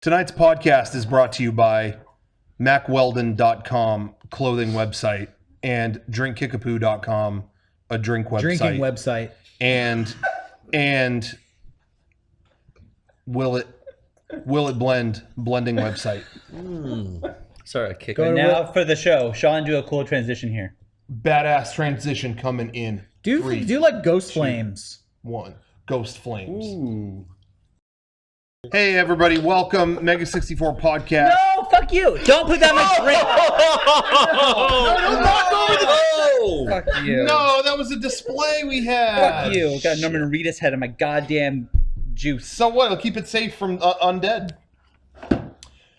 Tonight's podcast is brought to you by MacWeldon.com clothing website and DrinkKickapoo.com, a drink website. Drinking website. And Will It Blend blending website. Sorry, kick Go it. to Now for the show. Sean, do a cool transition here. Badass transition coming in. Do like Ghost Flames. 1. Ghost Flames. Ooh. Hey everybody, welcome MEGA64 podcast. No, fuck you. Don't put that in my drink. Fuck you. No, that was a display we had. Fuck you. Got Norman Reedus head in my goddamn juice. So what? It'll keep it safe from undead.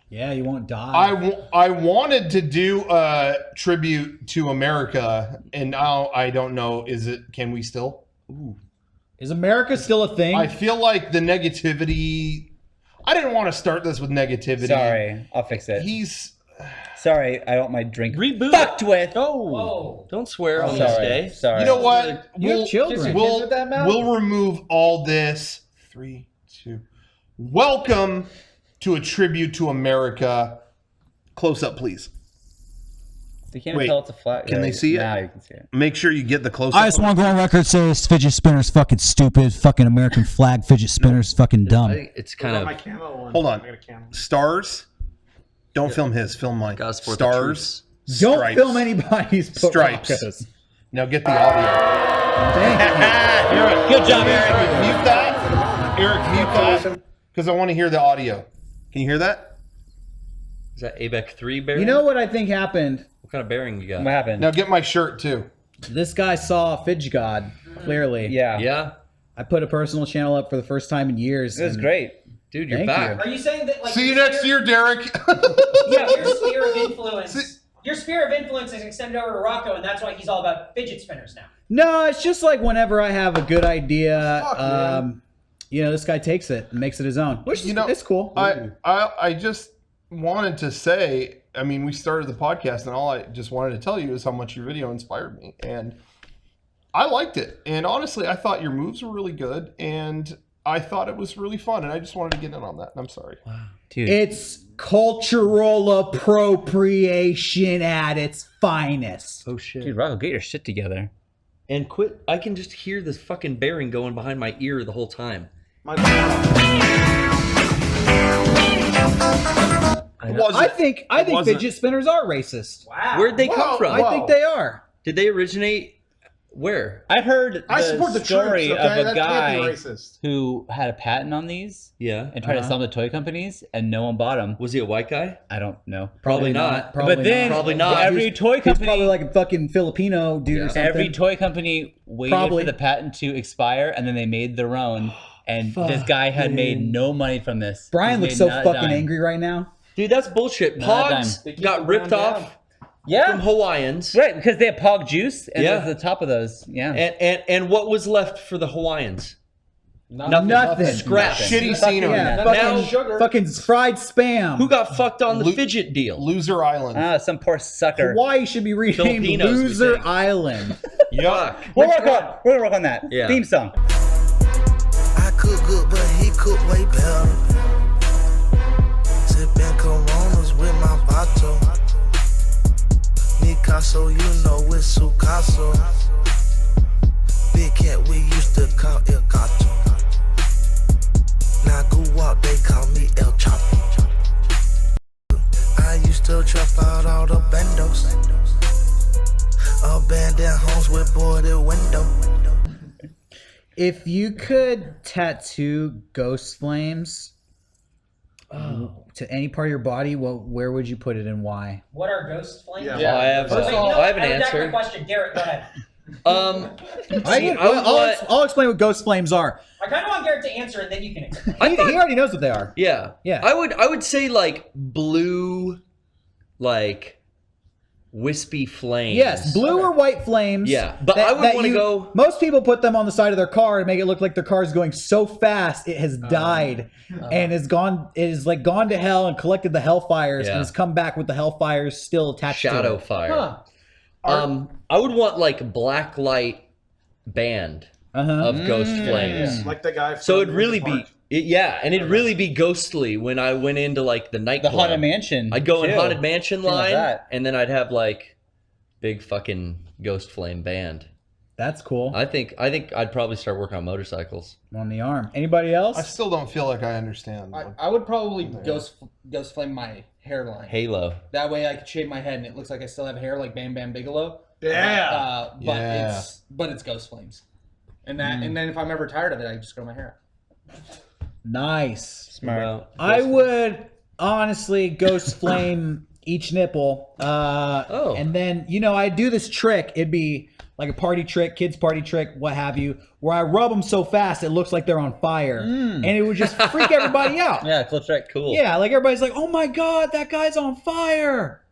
Yeah, you won't die. I wanted to do a tribute to America, and now I don't know. Can we still? Ooh. Is America still a thing? I feel like the negativity. I didn't want to start this with negativity. Sorry, I'll fix it. Sorry, I want my drink Reboot. fucked with. Oh, don't swear on sorry. this day. Sorry. You know what? You have children. We'll remove all this. 3, 2. Welcome to a tribute to America. Close up, please. They can't Wait, tell it's a flat. can they see it? Now you can see it. Make sure you get the close up. I just want to go on record say this fidget spinner's fucking stupid. Fucking American flag fidget spinner's fucking dumb. It's kind of Hold on. Stars. Don't film his. Film mine. gotta support the Stars. Don't Stripes. film anybody's Stripes. Roccos. Now get the audio. Thank you. Good job, Eric. Mute that. Eric, mute that. Because I want to hear the audio. Can you hear that? Is that ABEC 3 bearing? You know what I think happened? What kind of bearing you got? What happened? Now get my shirt too. This guy saw Fidge God, clearly. Yeah. Yeah, I put a personal channel up for the first time in years. It was and great. dude, you're Thank back. you. Are you saying that like See you next year, Derek. Yeah, your sphere of influence. Your sphere of influence is extended over to Rocco, and that's why he's all about fidget spinners now. No, it's just like whenever I have a good idea, Fuck, man. you know, this guy takes it and makes it his own. Which is, it's cool. I just wanted to say, I mean, we started the podcast and all I just wanted to tell you is how much your video inspired me. And I liked it. And honestly, I thought your moves were really good. And I thought it was really fun. And I just wanted to get in on that. And I'm sorry. Wow, dude. It's cultural appropriation at its finest. Oh shit. Dude, Rocco, get your shit together. And quit. I can just hear this fucking bearing going behind my ear the whole time. I think fidget spinners are racist. Wow. Where'd they come from? I think they are. Did they originate where? I heard I support the story troops, okay? of a That guy can't be racist. who had a patent on these Yeah. and tried to sell them to toy companies, and no one bought them. Was he a white guy? I don't know. Probably not. But then Probably not. every toy He's company, probably like a fucking Filipino dude or something. every toy company waited Probably. for the patent to expire, and then they made their own. And this guy had made no money from this. Brian He's looks made so not a fucking dime. angry right now. Dude, that's bullshit. Not a Pogs dime. got ripped off Yeah, from Hawaiians. right, because they have Pog juice, and Yeah. there's the top of those. Yeah, And what was left for the Hawaiians? Nothing. Scrap. Shitty scenery. Yeah, Now- fucking fried spam. Who got fucked on the fidget deal? Loser Island. some poor sucker. Hawaii should be renamed Filipinos, we Loser think. Island. Yuck. We're gonna work on that. Yeah. Theme song. I cook good, but he cook way better. Sipping Coronas with my vato. Picasso, you know it's Sucaso. Big cat we used to call El Gato. Now go walk, they call me El Chapo. I used to trap out all the bandos. Abandoned homes with boarded window. If you could tattoo ghost flames to any part of your body, where would you put it and why? What are ghost flames? Yeah. Well, I have, Wait, you know what? I have an That's answer. the question. Garrett, go ahead. I'll explain what ghost flames are. I kind of want Garrett to answer, and then you can explain. He already knows what they are. Yeah. Yeah. I would say like blue, like wispy flames. Yes, blue or white flames. Yeah, but I would wanna go- Most people put them on the side of their car and make it look like their car is going so fast it has died and is gone. It is like gone to hell and collected the hellfires Yeah. and has come back with the hellfires still attached Shadow to it. fire. I would want like black light band of ghost flames. Like the guy. So from it'd really Jurassic be Park. and it'd really be ghostly when I went into like the nightclub. The Haunted Mansion. I'd go in too. Haunted Mansion Something like line, that. and then I'd have like big fucking ghost flame band. That's cool. I think I'd probably start working on motorcycles. On the arm. Anybody else? I still don't feel like I understand. I would probably ghost flame my hairline. Halo. That way I could shave my head and it looks like I still have hair like Bam Bam Bigelow. Yeah. But it's ghost flames. And then if I'm ever tired of it, I just grow my hair out. Nice. Smart. I would honestly ghost flame each nipple. And then, I do this trick. It'd be like a party trick, kids party trick, what have you, where I rub them so fast it looks like they're on fire. And it would just freak everybody out. Yeah, cool trick. Cool. Yeah, like everybody's like, oh my God, that guy's on fire.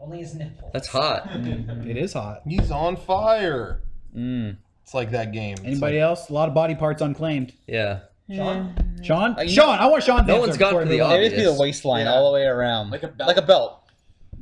Only his nipples. That's hot. It is hot. He's on fire. It's like that game. It's Anybody like, else? A lot of body parts unclaimed. Yeah. Sean? Sean? Sean, I want Sean's No answer one's gone before for we the move on. It would be the obvious. waistline Yeah. all the way around. Like a belt. Like a belt.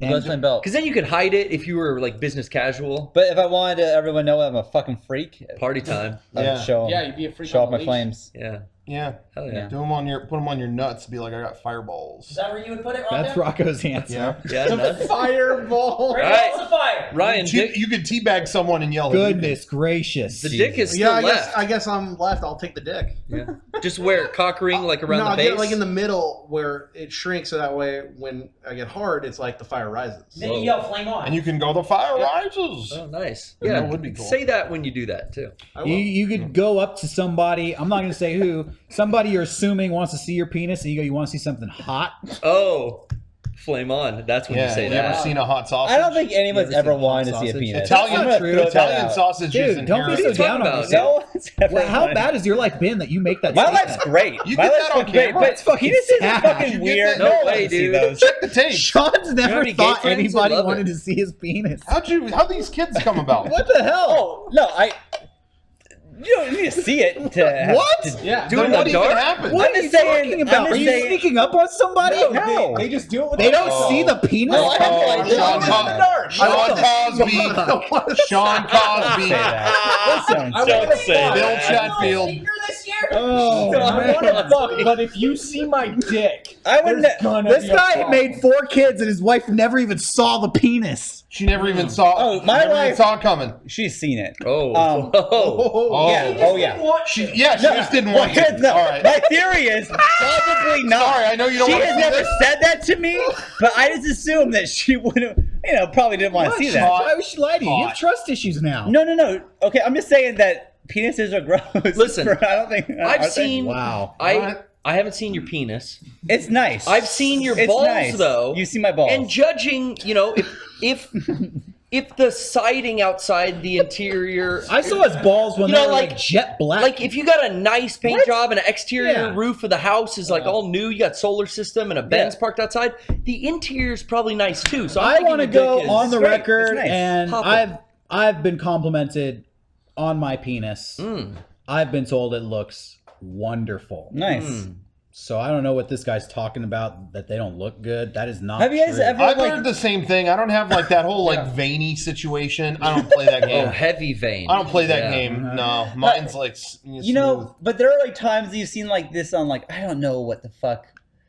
And- Ghost flame belt. Because then you could hide it if you were like business casual. But if I wanted to everyone know I'm a fucking freak, Party time. I'd Yeah. show Yeah, you'd be a freak show on off the my leash. flames. Yeah. yeah. Hell yeah. Put them on your nuts. Be like, I got fireballs. Is that where you would put it, Rocco? That's Rocco's answer. Yeah. Yeah. nuts. Fireball. Bring Alright. balls of fire. Ryan, dick, You could teabag someone and yell. Goodness gracious. the dick is still left. I guess I'm left. I'll take the dick. Yeah. Just wear a cock ring like around no, the I'll base. get it like in the middle where it shrinks, so that way when I get hard, it's like the fire rises. Then you yell flame on. And you can go, the fire rises. Oh, nice. Yeah, Yeah, that would be cool. Say that when you do that too. I will. You could go up to somebody, I'm not going to say who, somebody you're assuming wants to see your penis, and you go, you want to see something hot? Oh, flame on. That's when you Yeah, say you ever that. seen a hot sausage? I don't think anyone's Never ever seen wanted to hot see a sausage. penis. Italian, I'm gonna throw that Italian out. sausage is Dude, don't be inherent. so Talk down on about yourself. No, it's definitely Well, how funny. bad has your life been that you make that My statement? life's great. You My get life's that on fucking great, camera? but It's fucking penises are sad. fucking You get weird. that? No one way, wants to see dude. those. Check the tape. Sean's never any gay thought friends? anybody Love wanted it. to see his penis. How these kids come about? What the hell? Oh, no, you don't need to see it to have, What? to- Yeah. Do it in Then the what even dark. happened? What I'm are you just saying- talking about? I'm Are just you saying- sneaking up on somebody? No. They just do it with They their don't Oh. see the penis? No, I have like Sean Cosby. Sean Cosby. Listen, Don't say Bill that. Chatfield. Speaker this year? Oh, I want man. to fuck, but if you see my dick, I wouldn't. This guy made 4 kids and his wife never even saw the penis. She never even saw. Oh, my never even wife- saw it coming. She's seen it. Oh. Um, Oh, Yeah. Oh yeah. She just didn't want to. No, All right. my theory is probably not. Sorry, I know you don't She want to has see never this. said that to me, but I just assumed that she would have, probably didn't want to see that. Why would she lie to you? You have Hot. trust issues now. No. Okay, I'm just saying that penises are gross. Listen, I don't think I've are they? seen. Wow. I haven't seen your penis. It's nice. I've seen your It's balls nice. though. You see my balls. And judging, if the siding outside the interior, I saw his balls when You they know, were like like- jet black. like if you got a nice paint job and an exterior Yeah. roof of the house is like all new, you got solar system and a Benz Yeah. parked outside. The interior is probably nice too. So I want to go on the great. record, It's nice. and Pop it. I've been complimented on my penis. I've been told it looks wonderful. nice. So I don't know what this guy's talking about, that they don't look good. That is not Have you guys true. ever I've like? heard the same thing. I don't have like that whole like veiny situation. I don't play that Oh, game. heavy vein. I don't play that Yeah. game. No, mine's like You know, but there are like times you've seen like this on like I don't know what the fuck.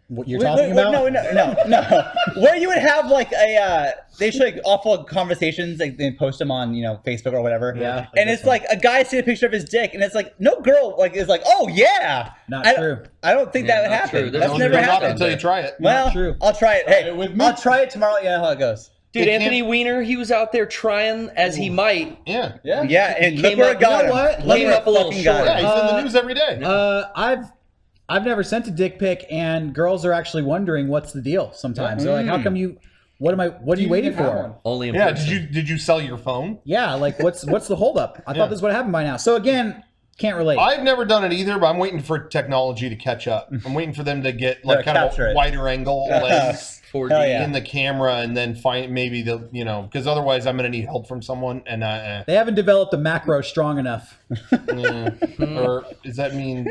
What you're Wait, talking about? No. Where you would have like a they show like awful conversations, like they post them on Facebook or whatever. Yeah, and it's like a guy seeing a picture of his dick, and it's like no girl like is like, oh yeah. Not I, true. I don't think Yeah, that would not happen. true. There's That's no never girl not happened. until you try it. Well, true. I'll try it. Hey, it with me. I'll try it tomorrow. Yeah, how it goes. Dude, It Anthony can't- Weiner, he was out there trying as he might. Yeah. Yeah, and look came where up- it got you know him. what? Look Came where up a little fucking got short. him. Yeah, he's in the news every day. I've never sent a dick pic, and girls are actually wondering what's the deal sometimes. They're like, how come you? What are you waiting for? Only in Yeah. person. Did you sell your phone? Yeah, like what's the holdup? I thought this would happen by now. So again, can't relate. I've never done it either, but I'm waiting for technology to catch up. I'm waiting for them to get like Yeah, kind of capture a it. wider angle lens 4D. Hell yeah. in the camera, and then find maybe because otherwise I'm gonna need help from someone. And They haven't developed a macro strong enough. or does that mean?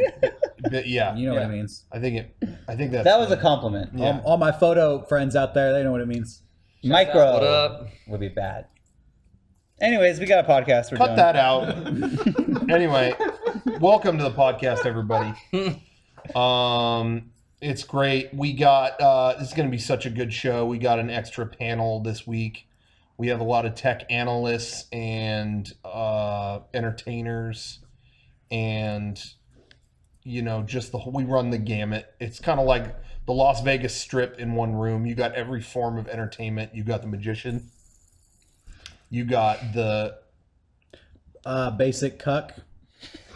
Yeah, You know what it means. I think that's That was a compliment. Yeah. All my photo friends out there, they know what it means. Micro What up? would be bad. Anyways, we got a podcast we're Cut doing. that out. Anyway, welcome to the podcast, everybody. It's great. We got this is going to be such a good show. We got an extra panel this week. We have a lot of tech analysts and entertainers, and just we run the gamut. It's kind of like the Las Vegas Strip in one room. You got every form of entertainment. You got the magician. You got the basic cuck.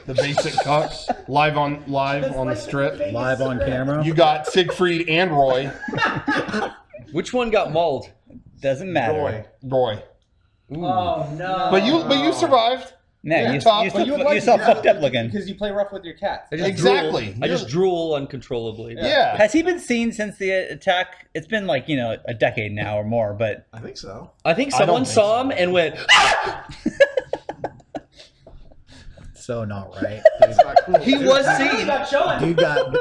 The basic cucks live on the strip, live on camera. You got Siegfried and Roy. Which one got mauled? Doesn't matter. Roy. Oh no! But you survived. Yeah, you tough, saw fucked up looking. Because you play rough with your cat. Exactly. I just drool uncontrollably. Yeah. Has he been seen since the attack? It's been like, a decade now or more, but I think so. I think someone saw him and went, So not right. That's not cool. he was seen.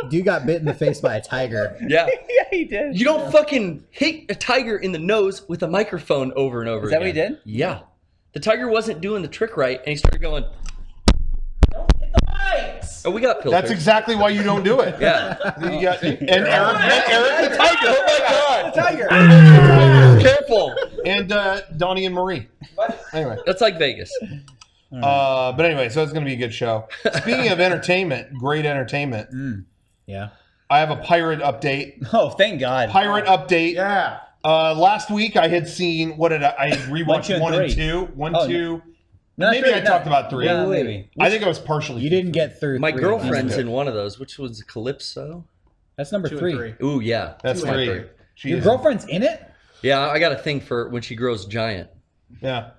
Dude got bit in the face by a tiger. Yeah. yeah, he did. You don't fucking hit a tiger in the nose with a microphone over and over Is that again. what he did? Yeah. The tiger wasn't doing the trick right, and he started going, Don't hit the mics. oh, we got filters. That's exactly why you don't do it. Yeah. You got, and Eric the tiger. Oh my god. Tiger. Careful. And Donnie and Marie. What? Anyway. That's like Vegas. But anyway, so it's going to be a good show. Speaking of entertainment, great entertainment. Yeah. I have a pirate update. Oh, thank God. Pirate update. Yeah. Last week I had seen, what did I had rewatched 1 and 2. 1, Oh, 2. No, Maybe I talked about 3. Yeah, maybe. I think I was partially. You didn't get through. My 3 girlfriend's last in week. one of those. Which was Calypso? That's number 2 and 3. 3. Ooh, yeah. That's 2 and 3. 3. She Your is- girlfriend's in it? Yeah, I got a thing for when she grows giant. Yeah.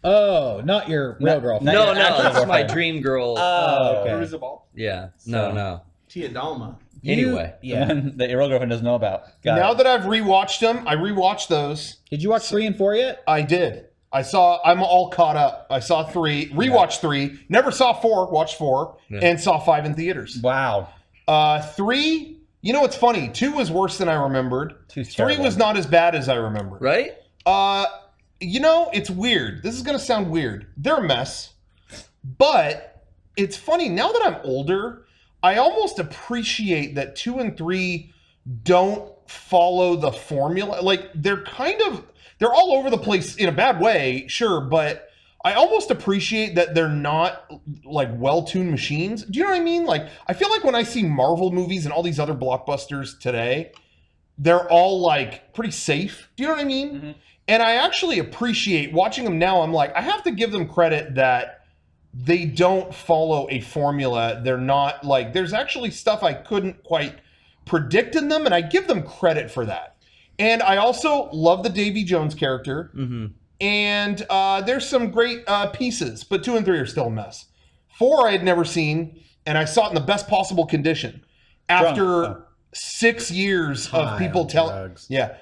Oh, not your real girlfriend. No, your actual that's my girlfriend. dream girl. Oh, okay. Crucible. Yeah. No. Tia Dalma. Anyway. The one that your real girlfriend doesn't know about. Got Now it. that I've rewatched them, I rewatched those. Did you watch 3 and 4 yet? I did. I'm all caught up. I saw 3, rewatched 3, never saw 4, watched 4, and saw 5 in theaters. Wow. 3, you know what's funny? 2 was worse than I remembered. 2's 3 terrible. was not as bad as I remembered. Right? It's weird. This is going to sound weird. They're a mess. But it's funny, now that I'm older, I almost appreciate that 2 and 3 don't follow the formula. Like, they're all over the place in a bad way, sure, but I almost appreciate that they're not like well-tuned machines. Do you know what I mean? Like, I feel like when I see Marvel movies and all these other blockbusters today, they're all like pretty safe. Do you know what I mean? Mm-hmm. And I actually appreciate watching them now. I'm like, I have to give them credit that they don't follow a formula. They're not like, there's actually stuff I couldn't quite predict in them, and I give them credit for that. And I also love the Davy Jones character. Mm-hmm. And there's some great pieces, but 2 and 3 are still a mess. 4 I had never seen, and I saw it in the best possible condition. After 6 years of people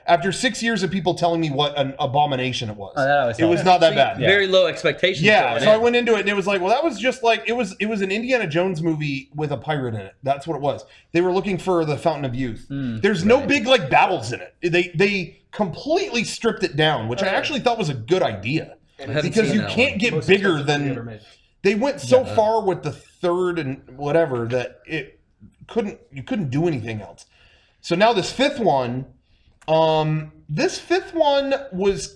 after 6 years of people telling me what an abomination it was. Oh, that always it was helps. not that bad. Very low expectations. Yeah, going so I in. went into it and it was like, well, that was just like it was an Indiana Jones movie with a pirate in it. That's what it was. They were looking for the Fountain of Youth. There's no big like battles in it. They completely stripped it down, which I actually thought was a good idea. Because you can't get bigger than they went so far with the 3rd and whatever that you couldn't do anything else. So now this 5th one,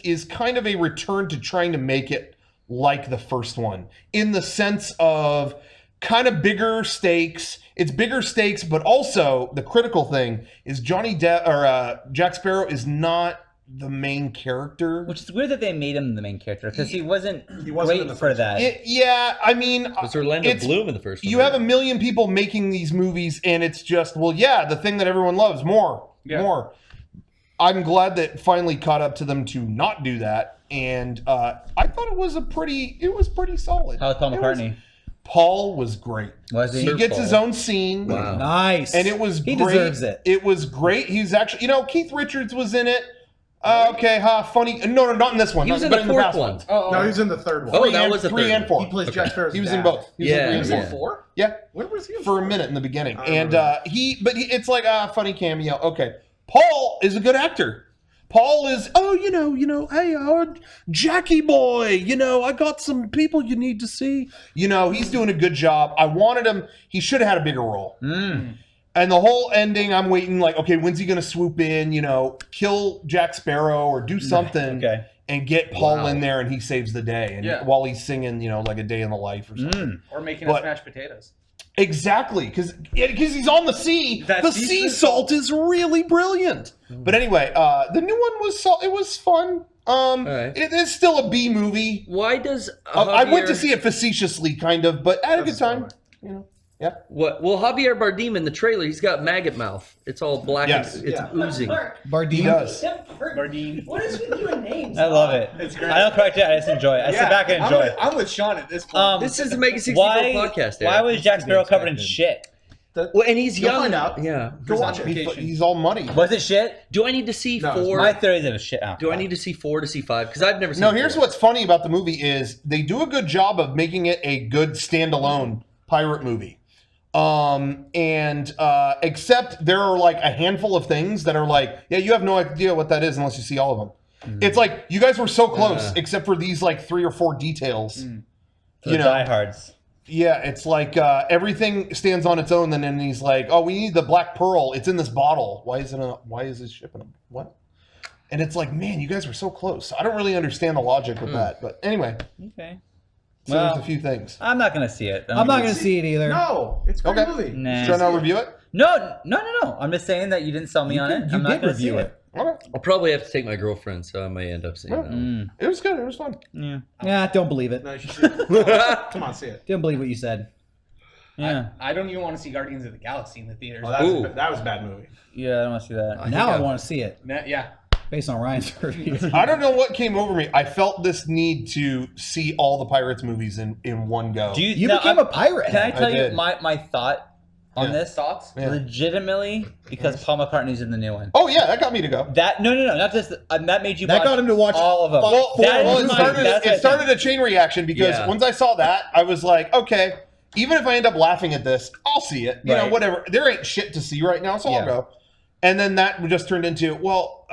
is kind of a return to trying to make it like the first one in the sense of kind of bigger stakes. It's bigger stakes, but also the critical thing is Johnny Depp or Jack Sparrow is not the main character. Which is weird that they made him the main character because he wasn't in great the for that. I mean, Was Orlando Bloom in the first one? you have a million people making these movies, and it's just, well, yeah, the thing that everyone loves, more. I'm glad that finally caught up to them to not do that, and I thought it was pretty solid. How's Paul McCartney? Paul was great. Was he? He gets his own scene. Wow. Nice. And it was he great. deserves it. It was great. He's actually, Keith Richards was in it. Funny. No, not in this one. He was in but the in the fourth past one. ones. No, he was in the 3rd one. Oh, that was the 3 third and 4. He plays Jack Sparrow's He was dad. in both. He was in Yeah, 3 and Was four. he in 4? Yeah. When was he in For 4? a minute in the beginning. I And remember. it's like a funny cameo. Okay. Paul is a good actor. Paul is, hey, Jackie boy, I got some people you need to see. He's doing a good job. I wanted him, he should have had a bigger role. And the whole ending, I'm waiting like, okay, when's he gonna swoop in? You know, kill Jack Sparrow or do something, and get Paul in there, and he saves the day. And while he's singing, you know, like a day in the life or something, or making us mashed potatoes. Exactly, because he's on the sea. The sea salt is really brilliant. But anyway, the new one was it was fun. It is still a B movie. Why does I went to see it facetiously, kind of, but had a good time. You know. Yeah. What? Well, Javier Bardem in the trailer, he's got maggot mouth. It's all black. Yes. It's oozing. Bardem He does. Bardem. What is with you and names? I love it. It's great. I don't correct it. I just enjoy it. I sit back and enjoy it. I'm with Sean at this point. This is the MEGA64 podcast. Why was Jack Sparrow covered in shit? Well, and he's You'll young. find out. Yeah. Go watch it. He's all muddy. Was it shit? Do I need to see four? My theory is it was shit. Do I need to see 4 to see 5? Because I've never seen. No, here's what's funny about the movie is they do a good job of making it a good standalone pirate movie. Except there are like a handful of things that are like, yeah, you have no idea what that is unless you see all of them. It's like you guys were so close, except for these like 3 or 4 details. You know, diehards. Yeah, it's like everything stands on its own. And then he's like, "Oh, we need the black pearl. It's in this bottle. Why is this shipping them? What?" And it's like, man, you guys were so close. I don't really understand the logic with that, but anyway. Okay. So there's a few things. I'm not gonna see it. I'm not gonna see it either. No, it's a great movie. Nah. Should I not review it? No. I'm just saying that you didn't sell me on it. I'm not gonna review it. Okay. I'll probably have to take my girlfriend, so I may end up seeing that. It was good. It was fun. Yeah, don't believe it. No, you should see it. Come on, see it. Didn't believe what you said. Yeah. I don't even want to see Guardians of the Galaxy in the theaters. Oh, that was a bad movie. Yeah, I don't want to see that. Now I want to see it Yeah. based on Ryan's review. I don't know what came over me. I felt this need to see all the Pirates movies in one go. You became a pirate. Can I tell you did. my thought on this? Thoughts? Yeah. Legitimately, because Paul McCartney's in the new one. Oh yeah, that got me to go. That no, not just that made you. That watch got him to watch all of them. It started a chain reaction because once I saw that, I was like, okay, even if I end up laughing at this, I'll see it. You know, whatever. There ain't shit to see right now, so I'll go. And then that just turned into, well,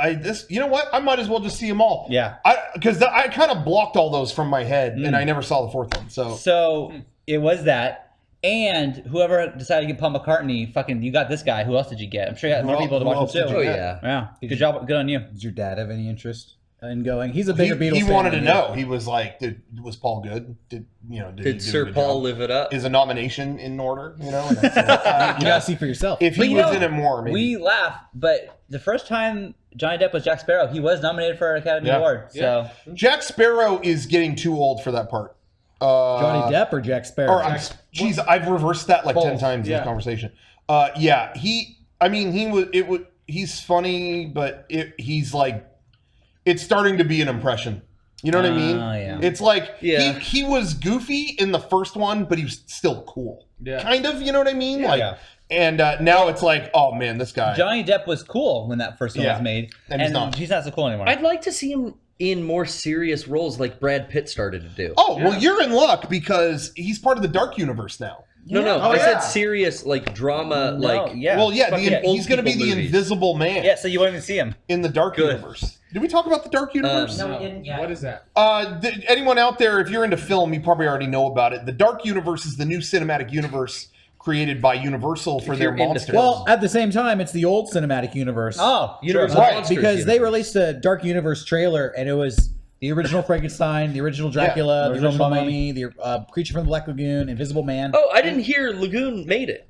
you know what? I might as well just see them all. Yeah. Because I kind of blocked all those from my head, and I never saw the fourth one. So it was that. And whoever decided to get Paul McCartney, fucking, you got this guy. Who else did you get? I'm sure you got more people to watch him too. Oh yeah. Yeah. Good job. Good on you. Does your dad have any interest in going? He's a bigger Beatles fan. He wanted to than know. He was like, was Paul good? Did Sir Paul live it up? Is a nomination in order? You know? you gotta see for yourself. If he was in it more, maybe. We laugh, but the first time Johnny Depp was Jack Sparrow, he was nominated for an Academy Award. So Jack Sparrow is getting too old for that part. Johnny Depp or Jack Sparrow? Jeez, I've reversed that like 10 times in this conversation. He's funny, but he's like, it's starting to be an impression. You know what I mean? Yeah. It's like he was goofy in the first one, but he was still cool. Yeah. Kind of, you know what I mean? And now it's like, oh man, this guy. Johnny Depp was cool when that first one was made, and he's not so cool anymore. I'd like to see him in more serious roles like Brad Pitt started to do. Oh, well, you're in luck because he's part of the Dark Universe now. No. I said serious, like drama, Well, he's going to be the Invisible Man. Yeah, so you won't even see him in the Dark Universe. Did we talk about the Dark Universe? No, we didn't yet. What is that? Anyone out there, if you're into film, you probably already know about it. The Dark Universe is the new cinematic universe created by Universal for their monsters. Well, at the same time, it's the old cinematic universe. Oh, Universal Monsters because they released a Dark Universe trailer, and it was the original Frankenstein, the original Dracula, the original Mummy, the Creature from the Black Lagoon, Invisible Man. Oh, I didn't hear Lagoon made it.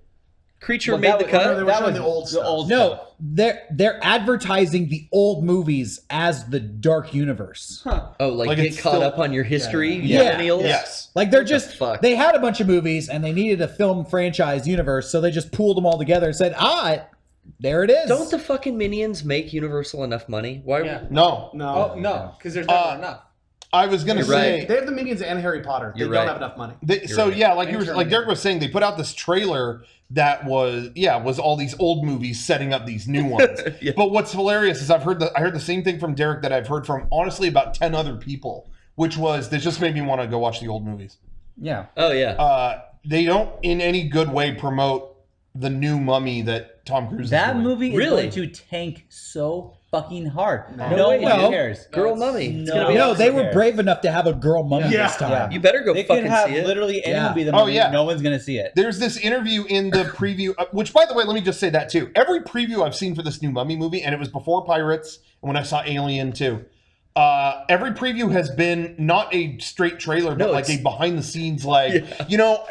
Creature made the cut. They were showing the old stuff. No, they're advertising the old movies as the Dark Universe. Oh, like get caught up on your history, millennials? Yes. Like they had a bunch of movies and they needed a film franchise universe, so they just pooled them all together and said, there it is. Don't the fucking Minions make Universal enough money? Why? Yeah. No. Oh, no, because there's never enough. I was gonna say they have the Minions and Harry Potter. They don't have enough money. Like Derek was saying, they put out this trailer that was all these old movies setting up these new ones. But what's hilarious is I heard the same thing from Derek that I've heard from honestly about 10 other people, which was this just made me want to go watch the old movies. Yeah. Oh yeah. They don't in any good way promote the new Mummy that Tom Cruise is doing. Movie is going to tank so fucking hard. No No way, one dude. cares. Girl mummy. It's gonna be No, awesome. they were brave enough to have a girl mummy this time. Yeah. You better go They fucking could have see it. literally anyone Yeah. be the Oh, mummy. yeah. No one's gonna see it. There's this interview in the preview, which, by the way, let me just say that too. Every preview I've seen for this new Mummy movie, and it was before Pirates, and when I saw Alien too, every preview has been not a straight trailer, but like a behind the scenes, like you know,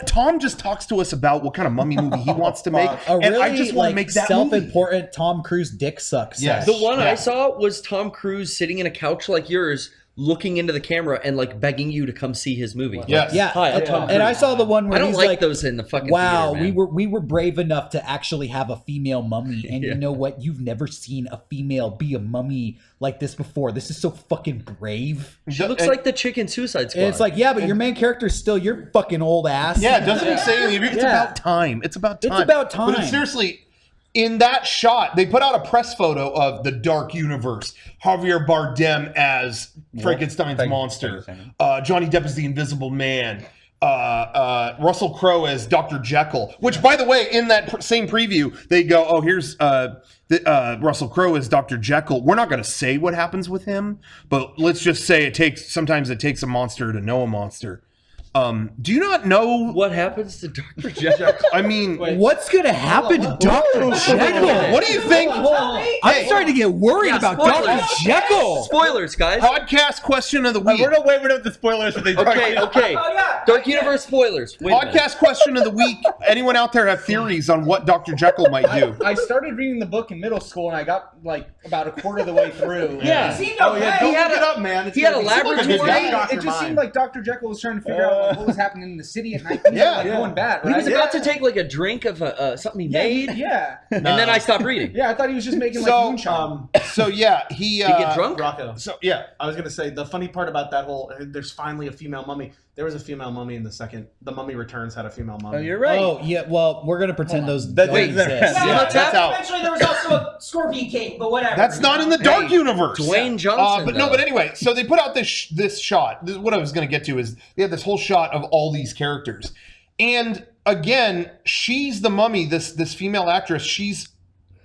Tom just talks to us about what kind of Mummy movie he wants to make, A and really I just want to make that movie. self-important Tom Cruise dick sucks. Yes. The one Yeah. I saw was Tom Cruise sitting in a couch like yours, looking into the camera and like begging you to come see his movie. Yes. Yeah, Hi, I'm Tom Cruise. and I saw the one where I don't he's like those in the fucking wow, theater, man. we were brave enough to actually have a female mummy, and Yeah. you know what? You've never seen a female be a mummy like this before. This is so fucking brave. She looks like the chick in Suicide Squad. And it's like, yeah, but your main character is still your fucking old ass. Yeah, doesn't he say anything? It's Yeah. about time. It's about time. It's about time. But seriously, in that shot, they put out a press photo of the Dark Universe. Javier Bardem as Frankenstein's monster. Johnny Depp as the Invisible Man. Russell Crowe as Dr. Jekyll. Which, by the way, in that same preview, they go, "Oh, here's Russell Crowe as Dr. Jekyll." We're not going to say what happens with him, but let's just say sometimes it takes a monster to know a monster. Do you not know what happens to Dr. Jekyll? I mean, what's gonna happen to Dr. Jekyll? what do you think? I'm starting to get worried about Dr. Jekyll. Spoilers, guys. Podcast question of the week. We're not waiting with the spoilers for the Okay. Oh, yeah. Dark Universe spoilers. Wait a minute. Podcast question of the week. Anyone out there have theories on what Dr. Jekyll might do? I started reading the book in middle school, and I got like about a quarter of the way through. Yeah. He seemed Oh yeah, okay. don't had look a- it up, man. It's he had gonna a be super laboratory. good. It Rock your just seemed mind. like Dr. Jekyll was trying to figure out like, what was happening in the city at night. Things Yeah. were, like, going bad, He right? was about to take like a drink of something he made, Yeah. and then I stopped reading. Yeah, I thought he was just making like So, moonshine. so yeah, he Did he get drunk? Rocco. So yeah, I was gonna say the funny part about that whole there's finally a female mummy. There was a female mummy in the Mummy Returns had a female mummy. Oh, you're right. Oh yeah, well, we're gonna pretend those That don't didn't exist. exist. Yeah, that's out. eventually there was also a Scorpion King, but whatever. that's not in the Dark Universe. Dwayne Johnson. But no, though. but anyway, so they put out this shot. This is what I was going to get to is they had this whole shot of all these characters, and again, she's the mummy. This female actress, she's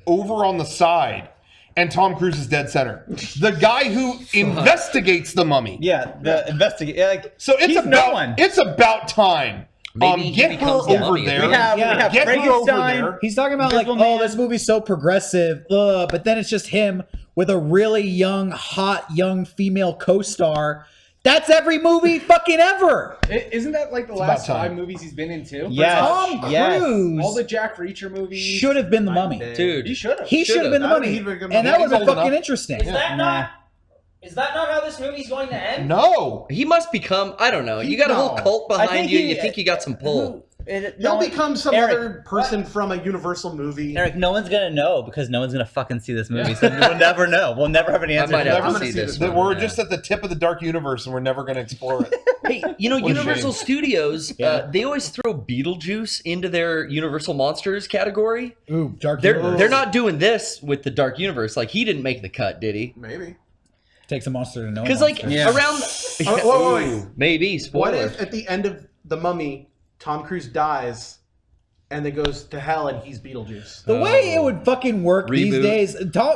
over on the side, and Tom Cruise is dead center. The guy who investigates the mummy. Yeah, the investigate. Yeah, like, So it's he's about no one. it's about time. Maybe he Get her becomes the over mummy. there. We have Get her over Frankenstein. there. He's talking about like, Invisible oh, Man. this movie's so progressive, but then it's just him with a really young, hot, young female co-star. That's every movie fucking ever. Isn't that like the about last time. 5 movies he's been in too? Yes. Tom yes. Cruise All the Jack Reacher movies. should have been the mummy. Dude, He should have. He should have been the That would mummy, have been a good and movie. that would have He's been old fucking enough. interesting. Is that not? Is that not how this movie's going to end? No. he must become. I don't know. You got a whole No. cult I behind think you. he- You think you got some pull. He'll become some Eric, other person from a Universal movie. Eric, no one's gonna know because no one's gonna fucking see this movie, so we'll never know. We'll never have any I answer. might to have that. I'm to gonna see see this. this one, We're yeah. just at the tip of the Dark Universe, and we're never going to explore it. Hey, you know, What a Universal shame. Studios, they always throw Beetlejuice into their Universal Monsters category. Ooh, Dark They're Universe. they're not doing this with the Dark Universe. Like he didn't make the cut, did he? Maybe. Takes a monster to know. Because like monster. around wait. Ooh, maybe What spoiler. if at the end of The Mummy, Tom Cruise dies and then goes to hell and he's Beetlejuice? The way it would fucking work these Reboot. days,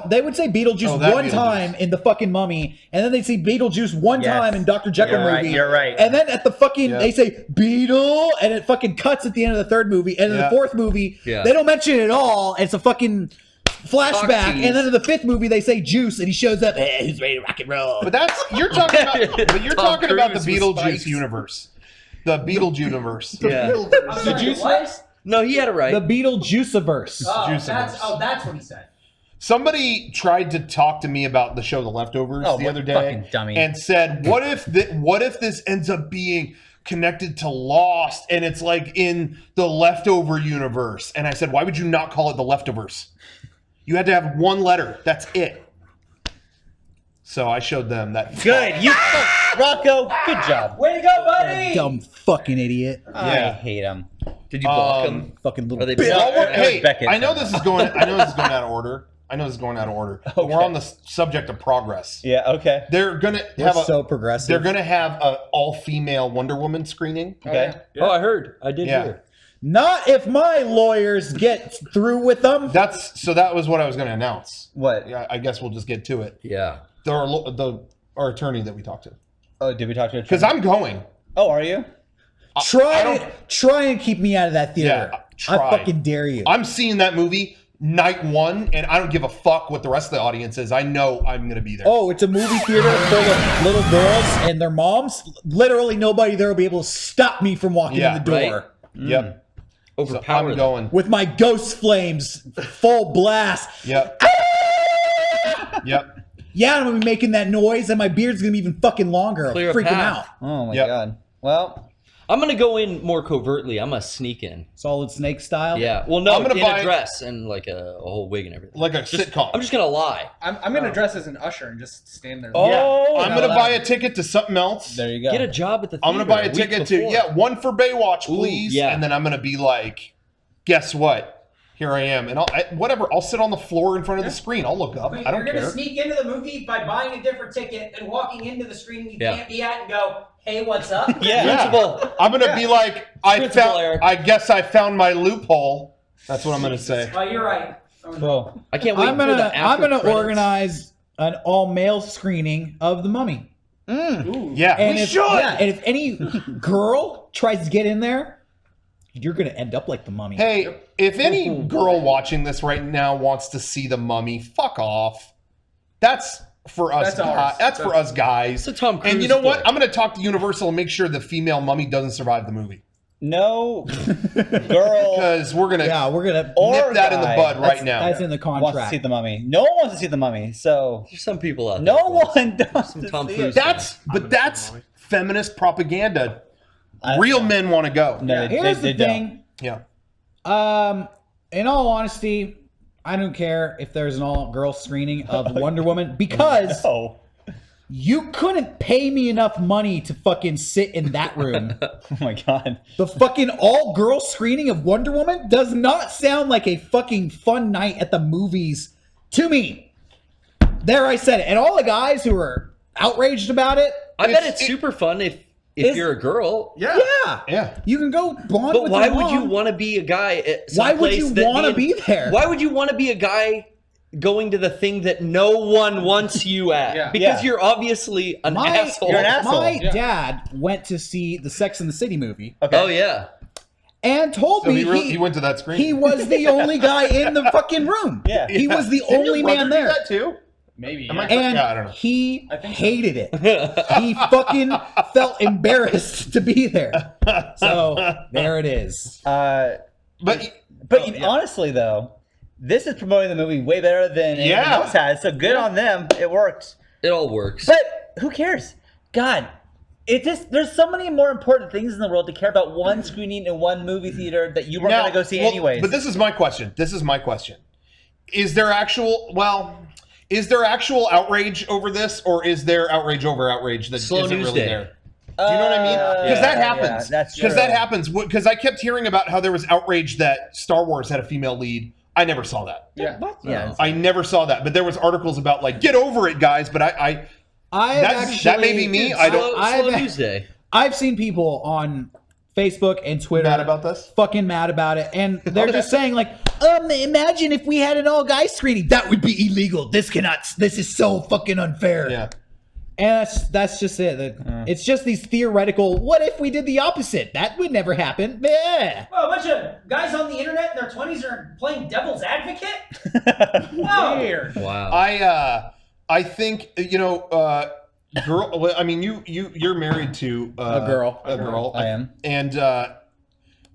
they would say Beetlejuice Oh, that one Beetlejuice. time in the fucking Mummy, and then they'd see Beetlejuice one Yes. time in Dr. Jekyll You're right, movie. you're right. And then at the fucking, Yeah. they say Beetle, and it fucking cuts at the end of the third movie. And in Yeah. the fourth movie, Yeah. they don't mention it at all. It's a fucking flashback. Talk tease. And then in the fifth movie, they say Juice, and he shows up, hey, who's ready to rock and roll? But you're talking about. But you're Tom talking about the Cruise with Beetlejuice spikes. universe, the Beetlejuice universe. Yeah. I'm sorry, what? No, he had it right. The Beetlejuice-averse. Oh, Juice-averse. that's what he said. Somebody tried to talk to me about the show The Leftovers Oh, the what other day, fucking dummy. and said, "What if this ends up being connected to Lost, and it's like in the Leftover universe?" And I said, "Why would you not call it The Leftovers? You had to have one letter. That's it." So I showed them that. Good, you, Rocco. Good job. Way to go, buddy! Dumb fucking idiot. I Yeah. hate him. Did you block Um, him? Fucking little Are they bitch. Well, blocked? hey, Beckett I know Friends. this is going. I know this is going out of order. But we're on the subject of progress. Yeah. Okay. They're gonna They're have a. so progressive. They're gonna have a all-female Wonder Woman screening. Okay. Oh, I heard. I did Yeah. hear. Not if my lawyers get through with them. That was what I was going to announce. What? Yeah, I guess we'll just get to it. Yeah. Our attorney that we talked to. Oh, did we talk to a Because I'm going. Oh, are you? Try and keep me out of that theater. Yeah, I try. fucking dare you. I'm seeing that movie night one, and I don't give a fuck what the rest of the audience is. I know I'm going to be there. Oh, it's a movie theater full of little girls and their moms. Literally nobody there will be able to stop me from walking in the door. Right? Yep. Overpower So I'm them. going. With my ghost flames full blast. Yep. Yep. Yeah, I'm gonna be making that noise, and my beard's gonna be even fucking longer. I'm Clear a freaking path. out. Oh my Yep. god. Well, I'm gonna go in more covertly. I'm gonna sneak in. Solid Snake style. Yeah. Well, no, I'm gonna in buy- a dress and like a whole wig and everything. Like a sitcom. I'm just gonna lie. I'm gonna dress as an usher and just stand there. oh, I'm going to buy a ticket to something else. there you go. Get a job at the theater. I'm going to buy a week ticket before. one for Baywatch, please. yeah. And then I'm going to be like, guess what? Here I am. And I'll sit on the floor in front of the screen. I'll look up. Wait, I don't you're care. gonna sneak into the movie by buying a different ticket and walking into the screen you Yeah. can't be at and go, "Hey, what's up?" Yeah. Principal. I'm going to be like, Principal Eric. I guess I found my loophole. That's what I'm going to say. Oh, you're right. Whoa. I can't wait I'm for the gonna after credits. organize an all-male screening of The Mummy. Yeah. And We if, should. Yeah, and if any girl tries to get in there, you're gonna end up like the Mummy. Hey, if any girl watching this right now wants to see the Mummy, fuck off. That's for us. That's ours. That's for us guys. It's a Tom Cruise And you know what? flick. I'm going to talk to Universal and make sure the female Mummy doesn't survive the movie. No girl Because we're going to we're gonna or nip that in the guy bud right now. That's in the wants to contract. see the Mummy. No one wants to see the Mummy. So There's some people out there. no boys. one wants Some to Tom see Cruise it. That's feminist propaganda. Real men want to go. No, Here's they the don't. thing. Yeah. In all honesty, I don't care if there's an all-girl screening of Wonder Woman because Oh. you couldn't pay me enough money to fucking sit in that room. Oh my god. The fucking all-girl screening of Wonder Woman does not sound like a fucking fun night at the movies to me. There, I said it. And all the guys who are outraged about it, I bet it's super fun if you're a girl. Yeah. Yeah. you can go bond But with why your would you mom. want to be a guy at Why would you someplace that want to be there? Why would you want to be a guy going to the thing that no one wants you at? Yeah. Because Yeah. you're obviously an asshole. You're an asshole. My dad went to see the Sex and the City movie Okay. Oh yeah. and told So me he went to that screen. he was the only guy in the fucking room. Yeah. He was the Didn't your only brother man do there. that too? Maybe. Am I Yeah. correct? And Yeah, I don't know. he I think so. hated it. He fucking felt embarrassed to be there. So there it is. But Honestly, though, this is promoting the movie way better than anything Yeah. else has. So good on them. It worked. It all works. But who cares? God, there's so many more important things in the world to care about one screening in one movie theater that you weren't now- going to go see well, anyways. But this is my question. Is there actual outrage over this, or is there outrage over outrage that Slow isn't news really day. there? Do you know what I mean? Because that happens. that's Because true. that happens. Because I kept hearing about how there was outrage that Star Wars had a female lead. I never saw that. Yeah. Yeah. I never saw that. But there was articles about like, get over it, guys. But that may be me. I don't. Slow news day. I've seen people on Facebook and Twitter Mad about this? fucking mad about it, and they're just saying like, imagine if we had an all-guys screening, that would be illegal. This is so fucking unfair. Yeah. And that's just it. It's just these theoretical. What if we did the opposite? That would never happen. Bleh. Well, a bunch of guys on the internet in their 20s are playing devil's advocate? No. Weird. Wow. I think girl. Well, I mean, you're married to A girl. A girl. I am. And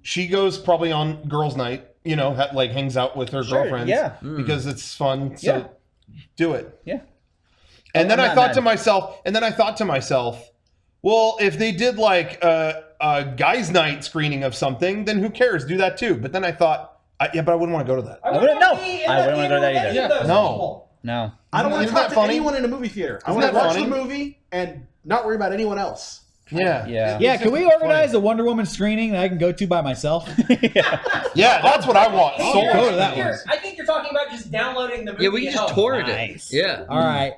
she goes probably on girls' night. Hangs out with her girlfriends. yeah. Because it's fun. So do it. Yeah. And then I'm I not thought mad. to myself, well, if they did like a guys' night screening of something, then who cares? Do that too. But then I thought, but I wouldn't want to go to that. I wouldn't- no. be in I wouldn't wanna go to that theater with either. any of those No. people. No. I don't want to Isn't talk that to funny? anyone in a movie theater. I Isn't want to that watch funny? the movie and not worry about anyone else. Yeah. Yeah. Yeah, can we organize a Wonder Woman screening that I can go to by myself? Yeah, that's what I want. Hey, Sold. Go to that here, one. I think you're talking about just downloading the movie. Yeah, we can at just home. torrent Nice. it. Yeah. All right.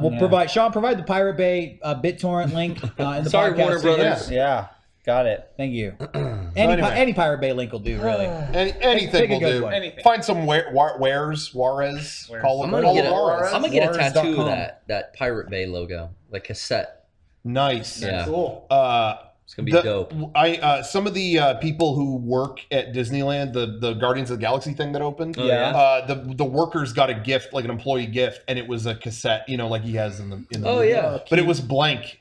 We'll provide the Pirate Bay BitTorrent link in the Sorry, podcast. Warner Brothers. Yeah. Yeah. Got it. Thank you. Any Pirate Bay link will do, really. Anything Pick a will good do. one. Anything. Find some Juarez. I'm gonna get a tattoo of that Pirate Bay logo, like cassette. Nice. Yeah. Cool. It's gonna be dope. Some of the people who work at Disneyland, the Guardians of the Galaxy thing that opened, the workers got a gift, like an employee gift, and it was a cassette, like he has in the movie. But it was blank.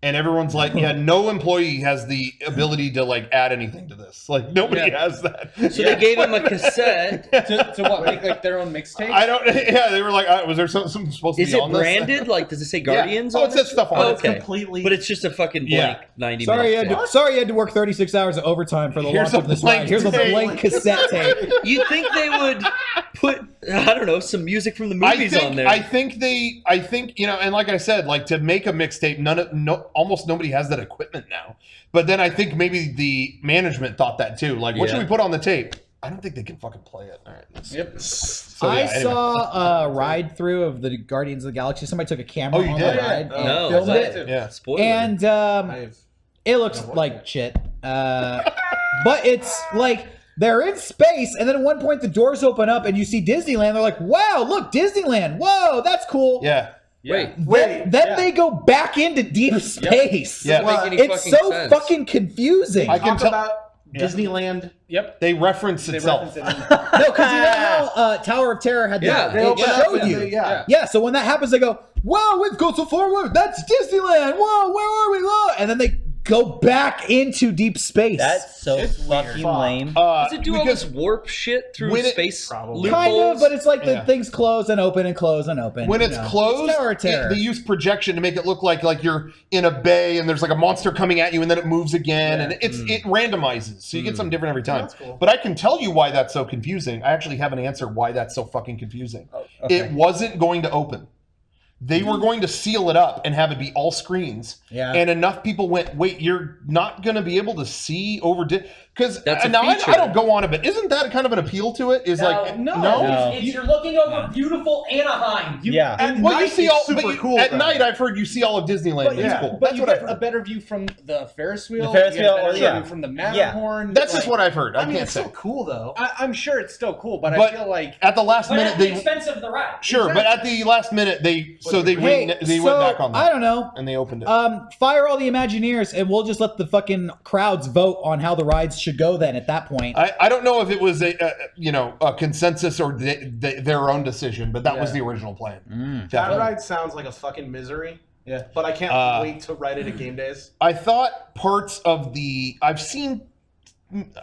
And everyone's like, yeah, no employee has the ability to like add anything to this. Like nobody has that. So they gave him a cassette to what, make like their own mixtape? I don't. Yeah, they were like, was there something supposed to Is be it on this? branded? Like, does it say Guardians? Oh, on it says stuff on it. Okay. Completely. But it's just a fucking blank 90 Sorry, minutes. you had to work 36 hours of overtime for the Here's launch of a this ride. blank Here's a tape. blank cassette tape. You think they would put, I don't know, some music from the movies on there? I think, and like I said, like to make a mixtape, almost nobody has that equipment now. But then I think maybe the management thought that too. Like, what should we put on the tape? I don't think they can fucking play it. All right. Yep. So, I anyway. saw a ride through of the Guardians of the Galaxy. Somebody took a camera you on did? the ride and No, filmed I it. saw Yeah. Spoiler. And it looks like shit. But it's like they're in space, and then at one point the doors open up and you see Disneyland. They're like, wow, look, Disneyland. Whoa, that's cool. Yeah. Wait. Then they go back into deep space. Yeah. Doesn't make any It's fucking so sense. fucking confusing. I can Talk tell. about Disneyland. Yep. They reference They itself. reference it. No, because you know how Tower of Terror had Yeah, that. they It open up showed and you. they- yeah. Yeah, so when that happens, they go, whoa, we've gone so forward. That's Disneyland. Whoa, where are we? Whoa. And then they go back into deep space. That's so It's fucking weird. lame. Does it do all because this warp shit through when it- space? Probably. kind of, loopholes? but it's like the Yeah. things close and open and close and open. When you it's know. closed, It's Tower of Terror. they use projection to make it look like you're in a bay and there's like a monster coming at you and then it moves again and it randomizes, so you get something different every time. That's cool. But I can tell you why that's so confusing. I actually have an answer why that's so fucking confusing. okay. It wasn't going to open. They were going to seal it up and have it be all screens. Yeah. And enough people went, wait, you're not going to be able to see over... Because That's a now I feature. don't go on it, but isn't that kind of an appeal to it? Is like, No. It's you're looking over beautiful Anaheim. Yeah. At Well, you night, see it's all super but cool. at though. night. I've heard you see all of Disneyland. But It's yeah, cool. But That's you what I've get a heard. better view from the Ferris wheel. The Ferris you get a wheel, better yeah. view from the Matterhorn. That's just what I've heard. I I mean, can't it's say. so cool though. I'm sure it's still cool, but I But feel like at the last But minute, at the they expense of the ride. sure, but at the last minute, they Hey, went back on I that don't know. and they opened it. Fire all the Imagineers, and we'll just let the fucking crowds vote on how the rides should go. Then at that point, I don't know if it was a consensus or their own decision, but that was the original plan. That Definitely. ride sounds like a fucking misery. Yeah. But I can't wait to ride it at game days. I thought parts of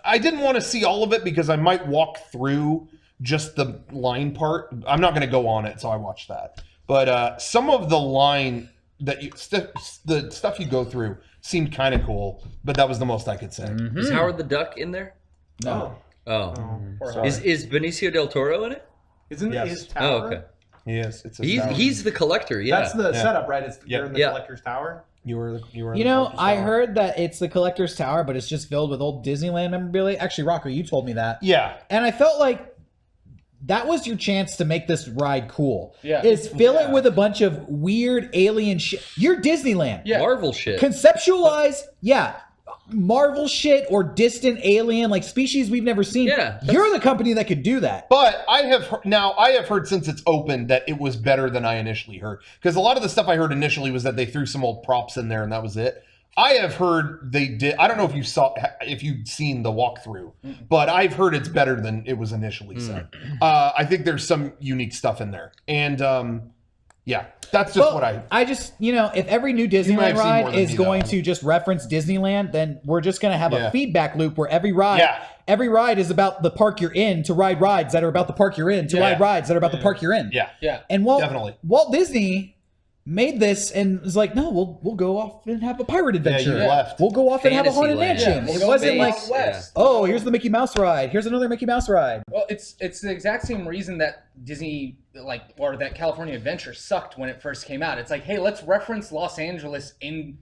I didn't want to see all of it because I might walk through just the line part. I'm not going to go on it, so I watched that. But some of the line that the stuff you go through seemed kind of cool, but that was the most I could say. Is Howard the Duck in there? no. Oh. Sorry. Is Benicio del Toro in it? Isn't Yes. it his tower? Oh, okay. Yes, it's a He's sound. he's the collector, yeah. That's the setup, right? It's Yeah. you're in the Yeah. collector's tower. You were. You know, I heard that it's the collector's tower, but it's just filled with old Disneyland memorabilia. Actually, Rocco, you told me that, Yeah. and I felt like that was your chance to make this ride cool. Yeah. Is fill it with a bunch of weird alien shit. You're Disneyland. Yeah. Marvel shit. Conceptualize, Marvel shit or distant alien, like species we've never seen. Yeah, You're the company that could do that. But I have heard since it's open that it was better than I initially heard. Because a lot of the stuff I heard initially was that they threw some old props in there and that was it. I have heard they did. I don't know if you'd seen the walkthrough, but I've heard it's better than it was initially said. I think there's some unique stuff in there, and that's just what I just, if every new might Disneyland have seen more ride than is me, going though. to just reference Disneyland, then we're just going to have Yeah. a feedback loop where every ride is about the park you're in to ride rides that are about the park you're in to ride rides that are about the park you're in. Yeah. Yeah. And Definitely. Walt Disney made this and was like, no, we'll go off and have a pirate adventure. you left. We'll go off and have a haunted Fantasyland. mansion. Yeah, It wasn't space. like, West. oh, here's the Mickey Mouse ride. Here's another Mickey Mouse ride. Well, it's the exact same reason that Disney or that California Adventure sucked when it first came out. It's like, hey, let's reference Los Angeles in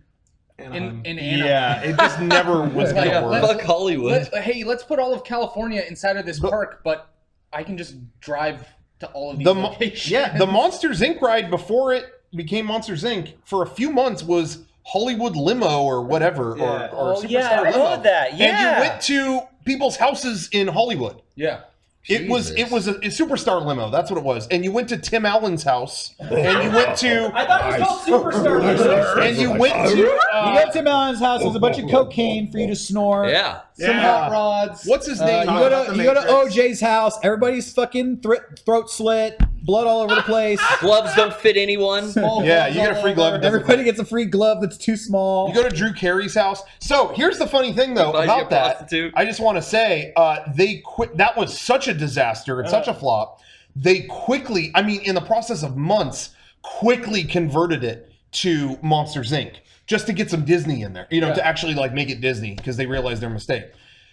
Anaheim. Yeah, it just never was Like, gonna work. Fuck Hollywood. Let's put all of California inside of this park, but I can just drive to all of these The locations. Monsters Inc. ride before it became Monsters Inc. for a few months was Hollywood limo or whatever, Yeah. or Oh Superstar yeah, I limo. love that. Yeah. And you went to people's houses in Hollywood. Yeah. It was a Superstar limo. That's what it was. And you went to Tim Allen's house, and you went to I thought it was called Superstar. and you went to You go to Melon's house. There's a bunch of cocaine for you to snort. Yeah. Some hot rods. what's his name? You go to OJ's house. Everybody's fucking throat slit, blood all over the place. Gloves don't fit anyone. Yeah, you get a free glove. It doesn't Everybody fit. gets a free glove that's too small. You go to Drew Carey's house. So here's the funny thing, though, Buys you a about that. prostitute. I just want to say they quit. That was such a disaster and such a flop. They quickly, I mean, in the process of months, quickly converted it to Monsters Inc. just to get some Disney in there, to actually like make it Disney because they realized their mistake.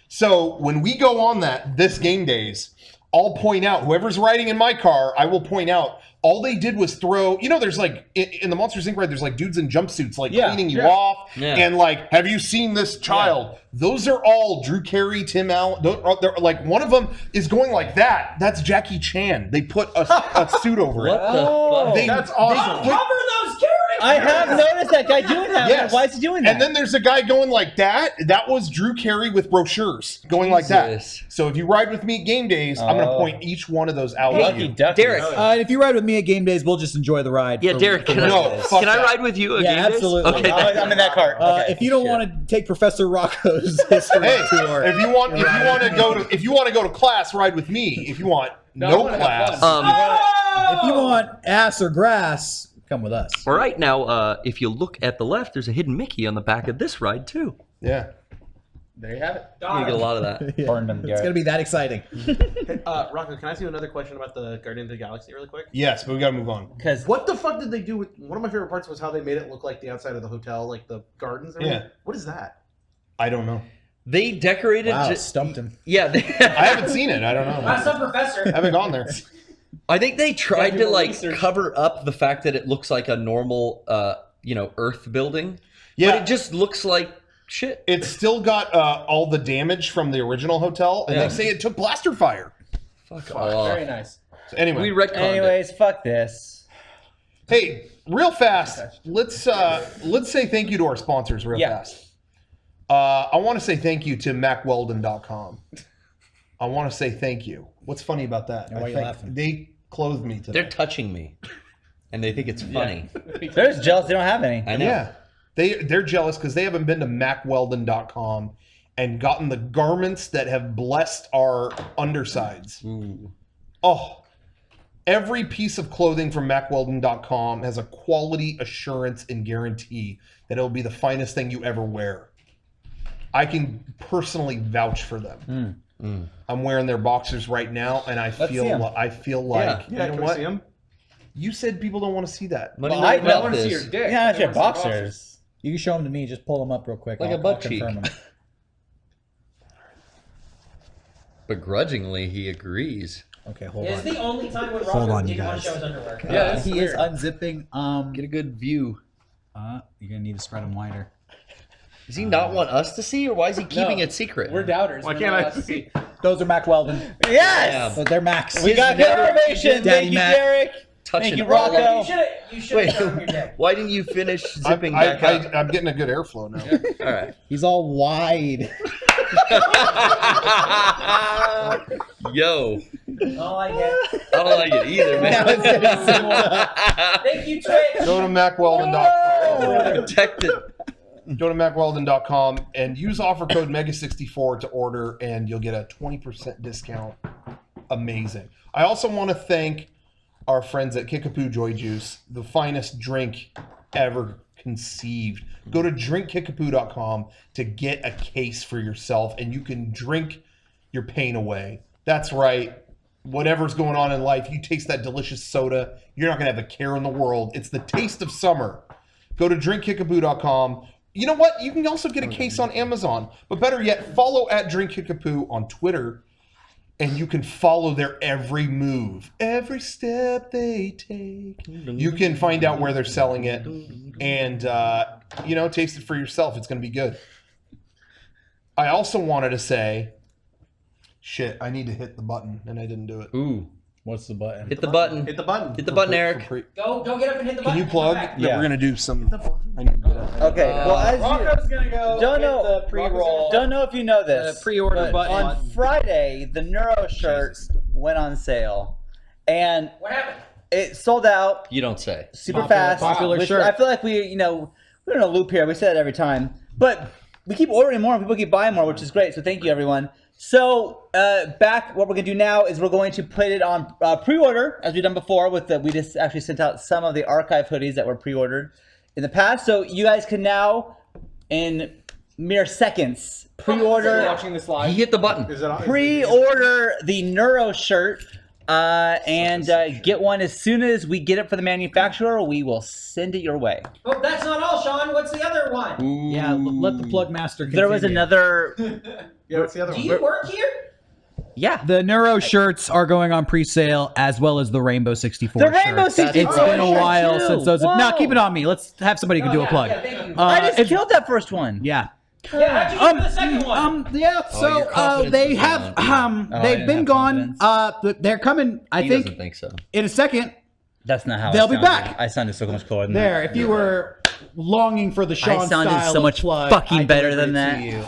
So when we go on this game days, I'll point out, whoever's riding in my car, I will point out, all they did was throw, there's like, in the Monsters Inc. ride, there's like dudes in jumpsuits, like cleaning you off. Yeah. And like, have you seen this child? Those are all Drew Carey, Tim Allen. They're like, one of them is going like that. That's Jackie Chan. They put a suit over it. What the fuck? That's awesome. Cover those characters. I have noticed that guy doing that. Yes. Why is he doing that? And then there's a guy going like that. That was Drew Carey with brochures going like that. Jesus. So if you ride with me at game days, I'm going to point each one of those out to Lucky you. duck. Derek. And if you ride with me at game days, we'll just enjoy the ride. Yeah, for- Derek, for can No, what it is. fuck can I that. ride with you again? Yeah, absolutely. Okay, I'm in that cart. Okay. If you don't want to take Professor Rocco's history Hey, tour, if you want to go to class, ride with me. If you want I no wanna have class, fun. if you want ass or grass, come with us. all right, now, if you look at the left, there's a hidden Mickey on the back of this ride, too. yeah. There you have it. You get a lot of that. Yeah. Burned him, It's Garrett. gonna be that exciting. Rocco, can I ask you another question about the Guardians of the Galaxy really quick? Yes, but we got to move on. Because What the fuck did they do with one of my favorite parts was how they made it look like the outside of the hotel, like the gardens and everything. Yeah. What is that? I don't know. They decorated... Wow, ju- stumped him. yeah, I haven't seen it. I don't know. Some professor. I haven't gone there. I think they tried do to, more like, research. cover up the fact that it looks like a normal, Earth building. Yeah. But it just looks like shit. It's still got all the damage from the original hotel, and Yeah. they say it took blaster fire. Fuck off. Very nice. So anyway, We retconned it. anyways, fuck this. hey, real fast, let's say thank you to our sponsors real Yeah. fast. I want to say thank you to MacWeldon.com. I want to say thank you. What's funny about that? why are you laughing? They clothed me today. They're touching me. And they think it's funny. They're just jealous they don't have any. I know. Yeah. They're jealous because they haven't been to MacWeldon.com and gotten the garments that have blessed our undersides. Ooh. Oh, every piece of clothing from MacWeldon.com has a quality assurance and guarantee that it'll be the finest thing you ever wear. I can personally vouch for them. I'm wearing their boxers right now, and I see 'em. feel like Yeah, you know can we what? see them? You said people don't want to see that. Money Well, Night I Melt want to see your is. dick. Yeah, I that's your wanna see boxers. You can show them to me. Just pull them up real quick. Like a I'll butt cheek. confirm 'em. Begrudgingly, he agrees. Okay, hold It's on. the only time when Hold Rocco on, you didn't want to guys. show his underwear. Yeah, that's he weird. is unzipping. Get a good view. You're gonna need to spread them wider. Does he not want us to see, or why is he keeping it secret? We're doubters. Why We're can't not I allowed to see? Those are Mac Weldon. Yes! They're Macs. We got confirmation. Daddy Thank you, Mac. Derek. Touching Thank you, all of- Rocco. You should have shown your dick. Why didn't you finish zipping I'm, back up? I'm getting a good airflow now. All right. He's all wide. Yo, I don't like it. I don't like it either, man. Thank you, Twitch. Go to MacWeldon.com. Protect it. Go to MacWeldon.com and use offer code MEGA64 to order, and you'll get a 20% discount. Amazing. I also want to thank our friends at Kickapoo Joy Juice, the finest drink ever conceived. Go to drinkkickapoo.com to get a case for yourself, and you can drink your pain away. That's right. Whatever's going on in life, you taste that delicious soda, you're not going to have a care in the world. It's the taste of summer. Go to drinkkickapoo.com. You know what? You can also get a case on Amazon. But better yet, follow at drinkkickapoo on Twitter, and you can follow their every move, every step they take. You can find out where they're selling it, and taste it for yourself. It's going to be good. I also wanted to say, shit, I need to hit the button, and I didn't do it. Ooh. What's the button? Hit the button. Hit the button. Hit the button, Eric. Go get up and hit the Can button. you plug Come back. that we're gonna do some? I need to get up. Okay. Well, as Rocco's gonna go. Don't hit know- the pre-roll. don't know if you know this. pre-order but button. on Friday, the Neuro Shirt went on sale, and What happened? it sold out You don't say. super fast. popular which shirt. I feel like we're in a loop here. We say that every time, but we keep ordering more and people keep buying more, which is great. So thank you, everyone. So back, what we're gonna do now is we're going to put it on pre-order as we've done before. We just actually sent out some of the archive hoodies that were pre-ordered in the past. So you guys can now, in mere seconds, pre-order Watching this live. He hit the button. Is it on? pre-order the Neuro Shirt. And get one as soon as we get it for the manufacturer. We will send it your way. Oh, that's not all, Sean. What's the other one? Yeah, let the plug master continue. There was another. Yeah, what's the other Do one? you work here? Yeah. The Neuro shirts are going on pre-sale, as well as the Rainbow 64 The Rainbow shirts. 64 It's been a shirt, while too. since those. Whoa. Now keep it on me. Let's have somebody who can do a plug. Yeah, thank you. I just it's- killed that first one. Yeah. Yeah, how'd you do for the second one? Yeah. Oh, So your confidence they is have gone. I they've didn't been have gone. confidence. They're coming. I He think doesn't think so. in a second. That's not how They'll I be sounded. back. I sounded so much cooler than There, that. if you were longing for the Sean sounded style so of much plug, fucking I better delivered than it to you.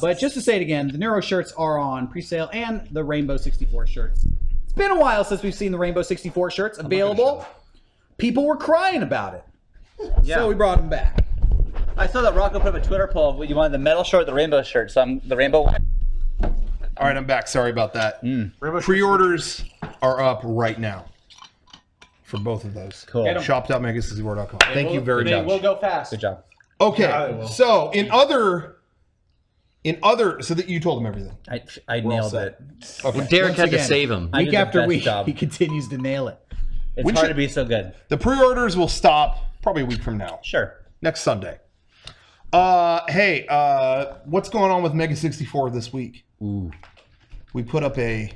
But just to say it again, the Neuro shirts are on pre-sale, and the Rainbow 64 shirts. It's been a while since we've seen the Rainbow 64 shirts available. People were crying about it, so we brought them back. I saw that Rocco put up a Twitter poll of you wanted the metal shirt or the rainbow shirt, so I'm the rainbow one. All right, I'm back. Sorry about that. Rainbow Shirt. Pre-orders are up right now for both of those. Cool. Get 'em. Shop.megasixty4.com. Thank you very They much. will go fast. Good job. Okay, Yeah, they will. so in other, so that you told them everything. I We're all nailed set. it. Okay. Derek Once had to again, save him. I did Week the after best week, job. he continues to nail it. It's We hard should- to be so good. The pre-orders will stop probably a week from now, Sure. next Sunday. Hey, what's going on with MEGA64 this week? Ooh. We put up a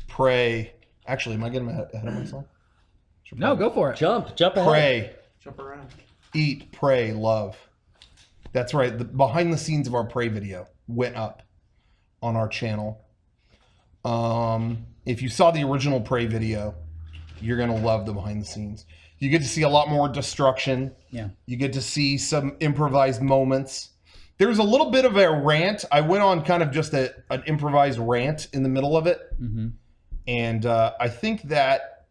pray. Actually, am I getting ahead of myself? No, go for it. Jump ahead. Pray, Jump around. eat, pray, love. That's right. The behind the scenes of our pray video went up on our channel. If you saw the original pray video, you're gonna love the behind the scenes. You get to see a lot more destruction. Yeah. You get to see some improvised moments. There's a little bit of a rant. I went on kind of just an improvised rant in the middle of it. Mm-hmm. And I think that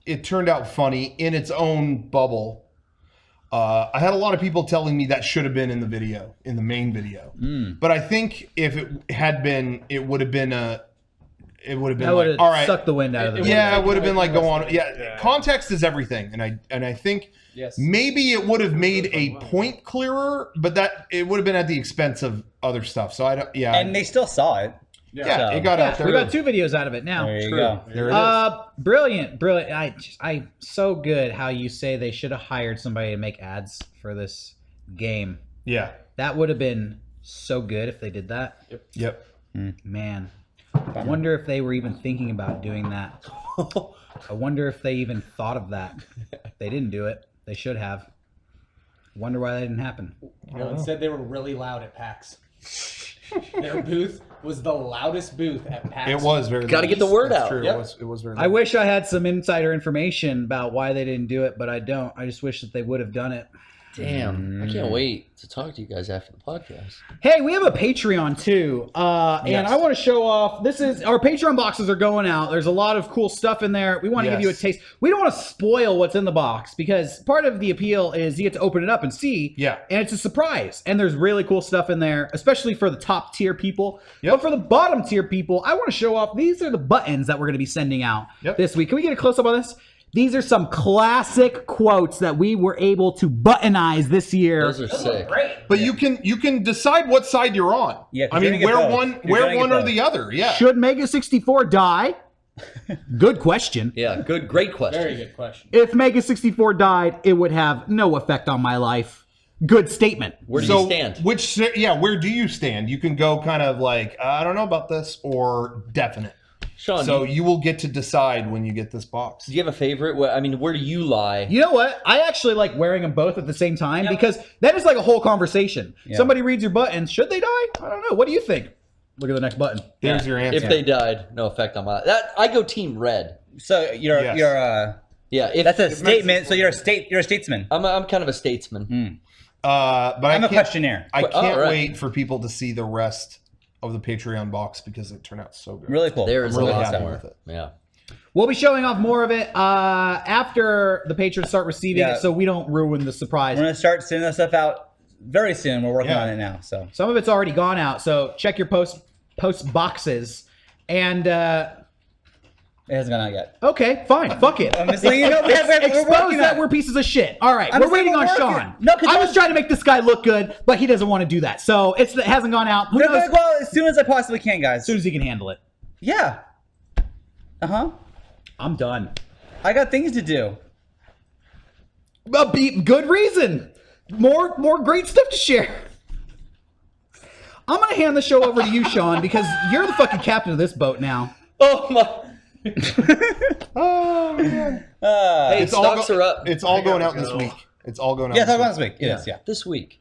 it turned out funny in its own bubble. I had a lot of people telling me that should have been in the video, in the main video. But I think if it had been, it would have been That would like, have all right. sucked the wind out of the wind. Yeah, it would have been like, taken go away on. from Yeah, context is everything. And I think Yes. maybe it would have made a point clearer, but that it would have been at the expense of other stuff. So I don't, yeah. And they still saw it. yeah, so- it got out there. We got 2 videos out of it now. There you go. There it is. Brilliant. I so good how you say they should have hired somebody to make ads for this game. Yeah. That would have been so good if they did that. Yep. Man, I wonder if they were even thinking about doing that. I wonder if they even thought of that. They didn't do it. They should have. Wonder why that didn't happen. No, instead they were really loud at PAX. Their booth was the loudest booth at PAX. It was very. Gotta get the word That's out. True. Yep. It was very. I wish I had some insider information about why they didn't do it, but I don't. I just wish that they would have done it. Damn. I can't wait to talk to you guys after the podcast. Hey, we have a Patreon too, and Yes. I want to show off. This is our Patreon boxes are going out. There's a lot of cool stuff in there. We want to give you a Yes. taste. We don't want to spoil what's in the box because part of the appeal is you get to open it up and see. Yeah. And it's a surprise. And there's really cool stuff in there, especially for the top tier people. Yep. But for the bottom tier people, I want to show off. These are the buttons that we're going to be sending out this week. Can we get a close up on this? These are some classic quotes that we were able to buttonize this year. Those are Those look sick. great. But you can decide what side you're on. Yeah, 'cause I you're mean, gonna get wear both. one, You're wear gonna one get or both. the other. Yeah. Should MEGA64 die? Good question. Yeah, great question. Very good question. If MEGA64 died, it would have no effect on my life. Good statement. Where do So you stand? where do you stand? You can go kind of like, I don't know about this, or definite. Sean, So do you will get to decide when you get this box. you have a favorite? I mean, where do you lie? You know what? I actually like wearing them both at the same time because that is like a whole conversation. Yeah. Somebody reads your buttons. Should they die? I don't know. What do you think? Look at the next button. There's your answer. If they died, no effect on my that. I go team red. So you're Yeah, that's a statement. So you're a statesman. I'm kind of a statesman. But I'm a questionnaire. I can't right. wait for people to see the rest of the Patreon box because it turned out so good. Really cool. There is I'm really a lot happy more. with it. Yeah. We'll be showing off more of it after the patrons start receiving Yeah. it, so we don't ruin the surprise. We're gonna start sending that stuff out very soon. We're working on it now. So Some of it's already gone out, so check your post boxes. And it hasn't gone out yet. okay, fine, fuck it. I'm just letting you know we're Expose working that on it. we're pieces of shit. All right, I'm we're just waiting on saying we're Sean. working. No, 'cause I was trying to make this guy look good, but he doesn't want to do that, so it hasn't gone out. Who We're knows? gonna go out as soon as I possibly can, guys. As soon as he can handle it. Yeah. I'm done. I got things to do. Good reason. More great stuff to share. I'm gonna hand the show over to you, Sean, because you're the fucking captain of this boat now. Oh my! Oh man. Hey, It's all stocks are up It's all going out this week. It's all going out. Yeah, talk about this week. It is, yeah. this week.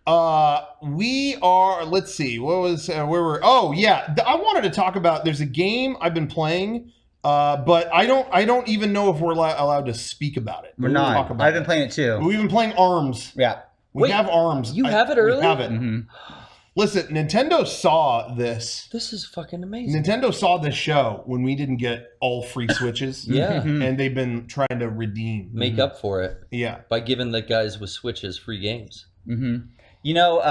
We are. Let's see. What was where were? Oh yeah, I wanted to talk about. There's a game I've been playing, but I don't even know if we're allowed to speak about it. We're We'll not. talk about I've been it. playing it too. We've been playing Arms. Yeah. We Wait, have Arms. you have it early? We have it. Listen, Nintendo saw this. This is fucking amazing. Nintendo saw this show when we didn't get all free Switches. Yeah. And they've been trying to redeem. Make up for it Yeah. by giving the guys with Switches free games. You know,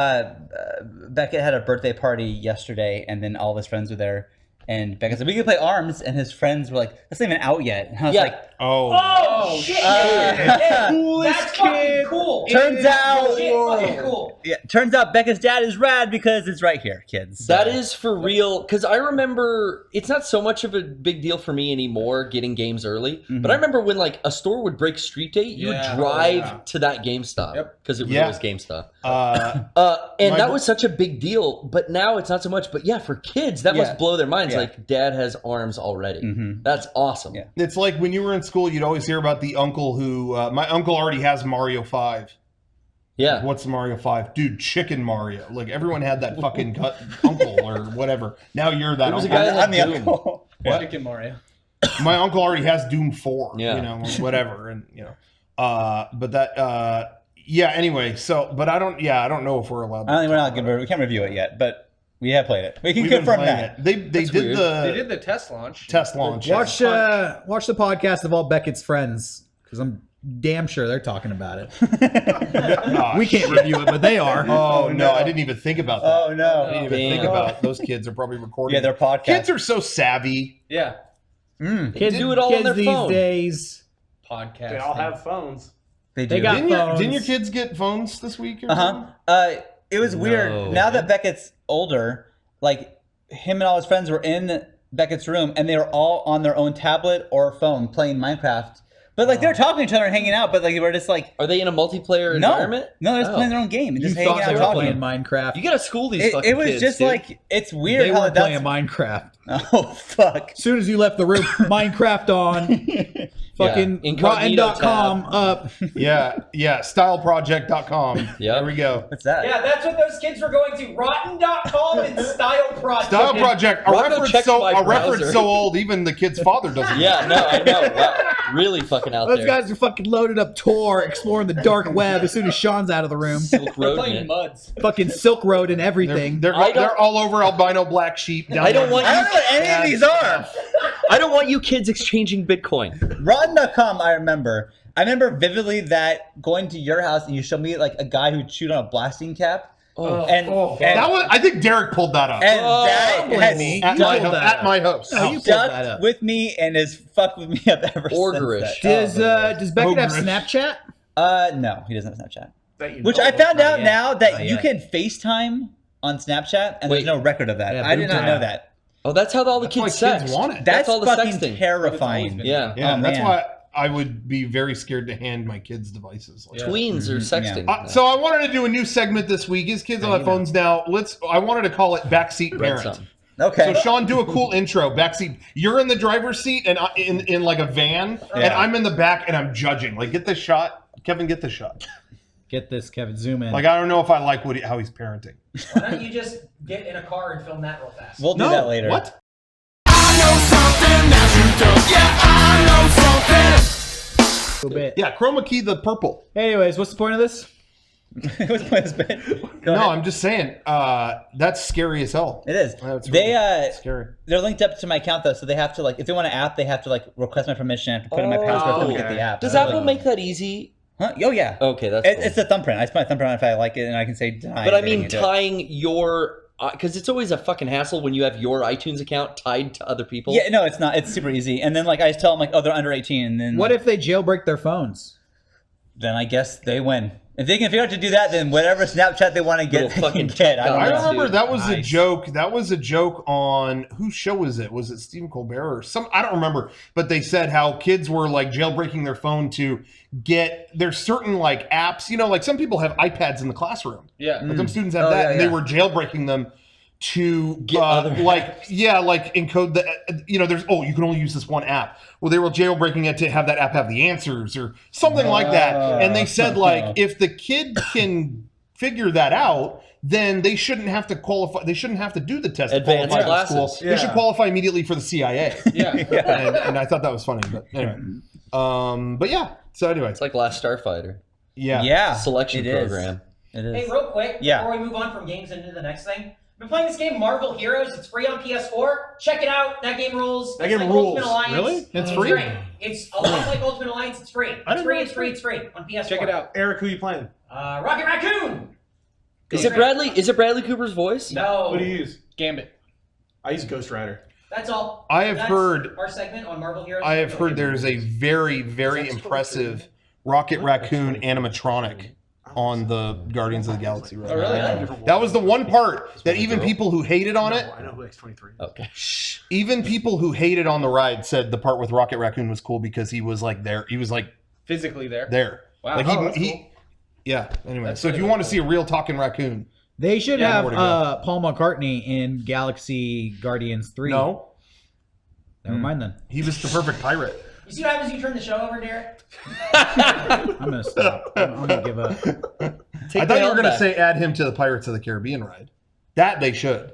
Beckett had a birthday party yesterday, and then all of his friends were there. And Beckett said, we can play Arms, and his friends were like, that's not even out yet. And I was like, Oh, shit! Yeah, that's fucking cool. turns out, Shit, fucking cool. yeah, turns out Beckett's dad is rad because it's right here, kids. That is for real, because I remember it's not so much of a big deal for me anymore getting games early, but I remember when like a store would break street date, you would drive to that GameStop because it was always GameStop. And that was such a big deal, but now it's not so much. But yeah, for kids, that must blow their minds. Like, dad has Arms already. That's awesome. Yeah. It's like when you were in school, you'd always hear about the uncle who, my uncle already has Mario 5. Yeah. What's Mario 5? Dude, Chicken Mario. Like, everyone had that fucking uncle or whatever. Now you're that There was a uncle. guy that had I'm the Doom. uncle. What? Chicken Mario. My uncle already has Doom 4. Yeah. You know, whatever. And, you know, but that, yeah, anyway. So, but I don't know if we're allowed to. I don't think we're not good. We can't review it yet, but we have played it. We can We've been confirm playing that. it. They That's did weird. the They did the test launch. Watch the podcast of all Beckett's friends, because I'm damn sure they're talking about it. Oh, We can't review it, but they are. Oh no, I didn't even think about that. Oh, no. I didn't even think about it. Those kids are probably recording. Yeah, they're podcast. Kids are so savvy. Yeah. They do it all on their these phone. days. Podcast. They all have phones. They They do. got Didn't phones. your kids get phones this week or something? It was weird. No. Now that Beckett's older, like him and all his friends were in Beckett's room, and they were all on their own tablet or phone playing Minecraft. But like they were talking to each other and hanging out, but like they were just like Are they in a multiplayer no, environment? no, they're just Oh. playing their own game and You just hanging thought out they were talking. playing Minecraft. You gotta school these fucking It was kids, just dude. like it's weird They how weren't that's playing Minecraft. oh fuck. As soon as you left the room, Minecraft on. Fucking Incognito rotten.com up. Yeah, styleproject.com. Yep. There we go. What's that? Yeah, that's what those kids were going to. Rotten.com and Style Project. Style Project, a Rocco reference checks so my a reference browser. so old even the kid's father doesn't. Yeah, no, I know. Wow. Really fucking out Those there. guys are fucking loaded up Tor, exploring the dark web as soon as Sean's out of the room. Silk They're Road playing it. Muds. Fucking Silk Road and everything. They're I don't- they're all over albino black sheep. Down I don't there. want I don't know what any of these are. I don't want you kids exchanging Bitcoin. Rotten.com, I remember vividly that going to your house and you showed me like a guy who chewed on a blasting cap. Oh. And That was, I think Derek pulled that up. and Oh, that don't blame has me. At You my, pulled ho- that at my house. No, you pulled that stuck up. with me and has fucked with me up ever Orgerish. since. Does Beckett have Ogreish. Snapchat? No, he doesn't have Snapchat. That you Which know I of. found out yet. now that Not you yet. can FaceTime on Snapchat and Wait. there's no record of that. Yeah, I did not boom know time. that. Oh, that's how all the That's why kids kids sex. want it. That's all the fucking sexting. terrifying. Yeah. Yeah, Oh, that's man. why I would be very scared to hand my kids devices. Like Tweens are sexting. So I wanted to do a new segment this week. His kids on their phones now. I wanted to call it Backseat Read Parent. some. Okay. So Sean, do a cool intro. Backseat. You're in the driver's seat and in like a van, and I'm in the back and I'm judging. Like, get this shot, Kevin. Get this shot. Get this, Kevin. Zoom in. Like, I don't know if I like how he's parenting. Why don't you just get in a car and film that real fast? We'll do that later. What? A little bit. Yeah, chroma key the purple. Anyways, what's the point of this? What's the point of this bit? Go No, ahead. I'm just saying, that's scary as hell. It is. That's They really scary. they're linked up to my account though, so they have to like if they want an app, they have to like request my permission. I have to put in my password to get the app. Does So, Apple like, make that easy? Huh? Oh yeah. Okay, that's cool. It's a thumbprint. I just put my thumbprint on if I like it, and I can say deny. But I if mean, need to. tying your because it's always a fucking hassle when you have your iTunes account tied to other people. Yeah, no, it's not. It's super easy. And then like I just tell them like, oh, they're under 18, and then What if they jailbreak their phones? then I guess they win. If they can figure out to do that, then whatever Snapchat they want to get, Little they can fucking get. I don't I know. remember that was a Nice. joke. That was a joke on whose show was it? Was it Stephen Colbert or some? I don't remember. But they said how kids were like jailbreaking their phone to get. There's certain like apps. You know, like some people have iPads in the classroom. Yeah. Like some students have Oh, that, yeah, and they yeah. were jailbreaking them to Get other like encode the. You know, there's you can only use this one app. Well, they were jailbreaking it to have that app have the answers or something like that. And they said like if the kid can figure that out, then they shouldn't have to qualify. They shouldn't have to do the test to Advanced qualify for classes. school. They should qualify immediately for the CIA. Yeah. and I thought that was funny. But anyway, but yeah. So anyway, It's like Last Starfighter yeah, Yeah, selection it is. program. It is. Hey, real quick, Yeah. before we move on from games into the next thing, I've been playing this game, Marvel Heroes. It's free on PS4. Check it out. That game rules. That It's game like rules. Ultimate Alliance. Really? It's free? Great. It's a lot like Ultimate Alliance. It's free. I It's didn't free. know It's free. It's free on PS4. Check it out. Eric, who you playing? Rocket Raccoon. Is it Bradley? Is it Bradley Cooper's voice? No. What do you use? Gambit. I use Ghost Rider. That's all. I have That's heard- our segment on Marvel Heroes. I have heard there's a very, very impressive Rocket Raccoon animatronic on the Guardians of the Galaxy ride. Oh, really? That was the one part that even people who hated on it, I know who X-23 is. Okay. even people who hated on the ride said the part with Rocket Raccoon was cool because he was like there. He was like Physically there. there. Wow. Like Oh, that's cool. yeah. Anyway, That's so if really you want to cool. see a real talking raccoon, They should Yeah, have nowhere to go. Paul McCartney in Galaxy Guardians 3. no, Never mind then. he was the perfect pirate. You see what happens when you turn the show over, Derek? I'm going to stop. I'm going to give up. Take I the thought you were helm going to back. say add him to the Pirates of the Caribbean ride. That they should.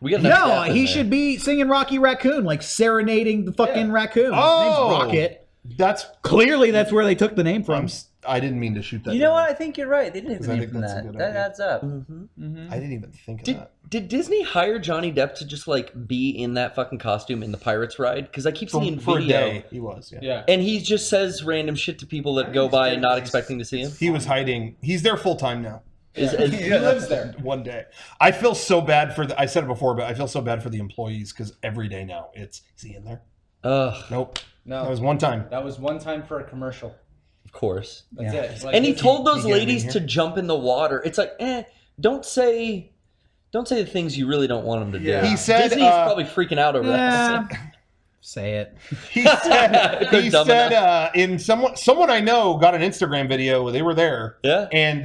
We got enough No, staff in he there. should be singing Rocky Raccoon, like serenading the fucking raccoon. His Oh! name's Rocket. That's Clearly, that's where they took the name from. I didn't mean to shoot that. You know down. what? I think you're right. They didn't Because take I the name think from that's a that. good That idea. adds up. Mhm. I didn't even think of Did, that. did Disney hire Johnny Depp to just like be in that fucking costume in the Pirates ride? Because I keep seeing For a video, day, he was. Yeah. Yeah. and he just says random shit to people that go by and not expecting to see him. He was hiding. He's there full time now. Is, He lives there. One day. I feel so bad for I said it before, but I feel so bad for the employees because every day now is he in there? Nope. No. That was one time. That was one time for a commercial. of course. That's Yeah. it. It's like, And he it's- told those he get him in ladies here? to jump in the water. It's like, don't say the things you really don't want them to do. Yeah. He said, Disney's probably freaking out over that. Yeah. Say it. He said, They're dumb enough. in someone I know got an Instagram video where they were there. Yeah. And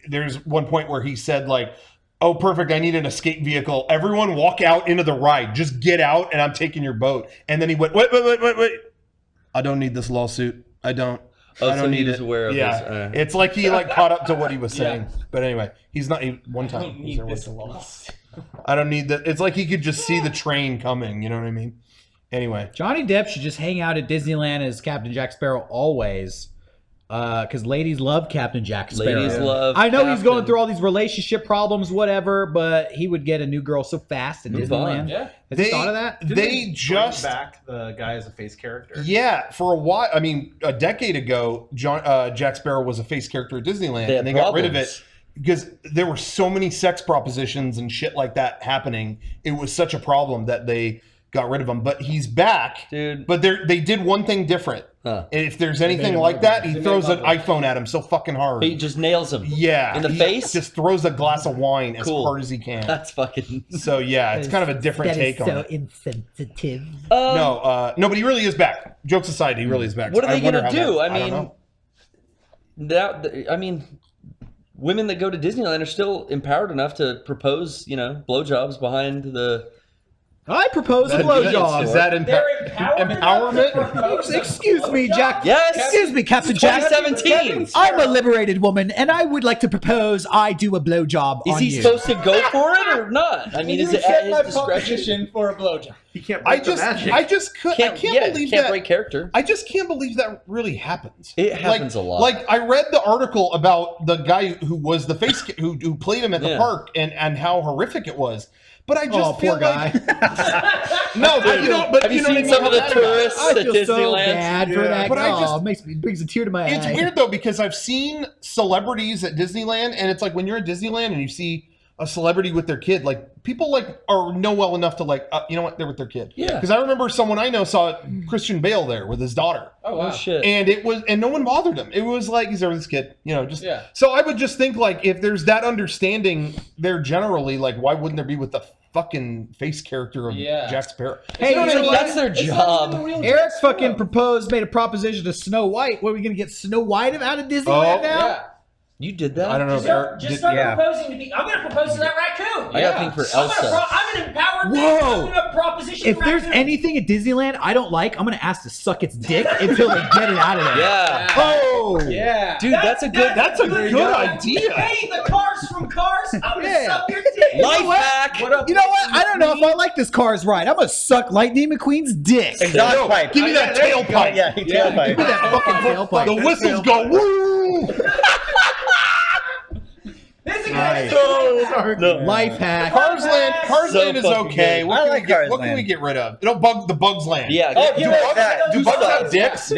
there's one point where he said like, oh, perfect. I need an escape vehicle. Everyone walk out into the ride. Just get out and I'm taking your boat. And then he went, wait. I don't need this lawsuit. I don't. Oh, I don't so he need was it. aware of yeah. this. It's like he like caught up to what he was Yeah. saying. But anyway, he's not one time. don't he's need there with this the law. lawsuit. I don't need that. It's like he could just see the train coming. You know what I mean? Anyway. Johnny Depp should just hang out at Disneyland as Captain Jack Sparrow always. Because ladies love Captain Jack Sparrow. Ladies love I know he's going Captain. through all these relationship problems, whatever, but he would get a new girl so fast at Move Disneyland. on. Yeah. Have you thought of that? They just back the guy as a face character. Yeah, for a while. I mean, a decade ago, Jack Sparrow was a face character at Disneyland, They had and they got rid of it problems. because there were so many sex propositions and shit like that happening. It was such a problem that they got rid of him. But he's back, Dude. But they did one thing different. Huh. And if there's anything him like ugly. that, he They throws made an him ugly. iPhone at him so fucking hard. He just nails him. Yeah, In the he face? Just throws a glass of wine as Cool. hard as he can. That's fucking. So yeah, it's kind of a different take on it. insensitive. No, but he really is back. Jokes aside, he really is back. What are they wonder gonna how do? that- I don't mean, know. women that go to Disneyland are still empowered enough to propose, blowjobs behind the I propose a blowjob. Is that They're empowerment? Excuse me, Jack. Yes. Excuse me, Captain Jack. 2017. I'm a liberated woman, and I would like to propose I do a blowjob Is on he you. supposed to go for it or not? I mean, is it at his discretion? for a blowjob? He can't break the magic. I can't believe can't that. break character. I just can't believe that really happens. It happens a lot. Like I read the article about the guy who was the face who played him at the park and how horrific it was. But I just feel poor guy. no, but you know, have you seen some of the tourists I at feel so Disneyland? bad for that. But It brings a tear to my eye. it's weird though because I've seen celebrities at Disneyland, and it's like when you're at Disneyland and you see a celebrity with their kid, like people know well enough to you know what, they're with their kid. Yeah. Because I remember someone I know saw Christian Bale there with his daughter. Oh wow. Oh shit. And no one bothered him. It was like he's there with his kid, you know. Just Yeah. So I would just think like if there's that understanding there generally, like why wouldn't there be with the fucking face character of Jack Sparrow? Hey, You know, that's their job. Eric fucking made a proposition to Snow White. What are we gonna get Snow White out of Disneyland now? Yeah. You did that? I don't know. If Eric Just start proposing to me. I'm going to propose to that raccoon. I got a thing for Elsa. I'm an empowered man. Whoa. I'm going to proposition If there's raccoon. anything at Disneyland I don't like, I'm gonna ask to suck its dick until they get it out of there. Yeah. Oh, Yeah. Dude, that's a good idea. Hey, the Cars from Cars. I'm going to suck your dick. life hack. You know what? I don't know if I like this Cars ride. I'm gonna suck Lightning McQueen's dick. Exhaust pipe. give me that tailpipe. Yeah, tailpipe. Give me that fucking tailpipe. The whistles go woo. This is Nice. Life hack. Carsland is fucking okay. good. What I can, like we get, what Carsland. can we get rid of? It'll bug the Bugs Land. Yeah. Oh, do give bugs- us that. Do bugs have dicks?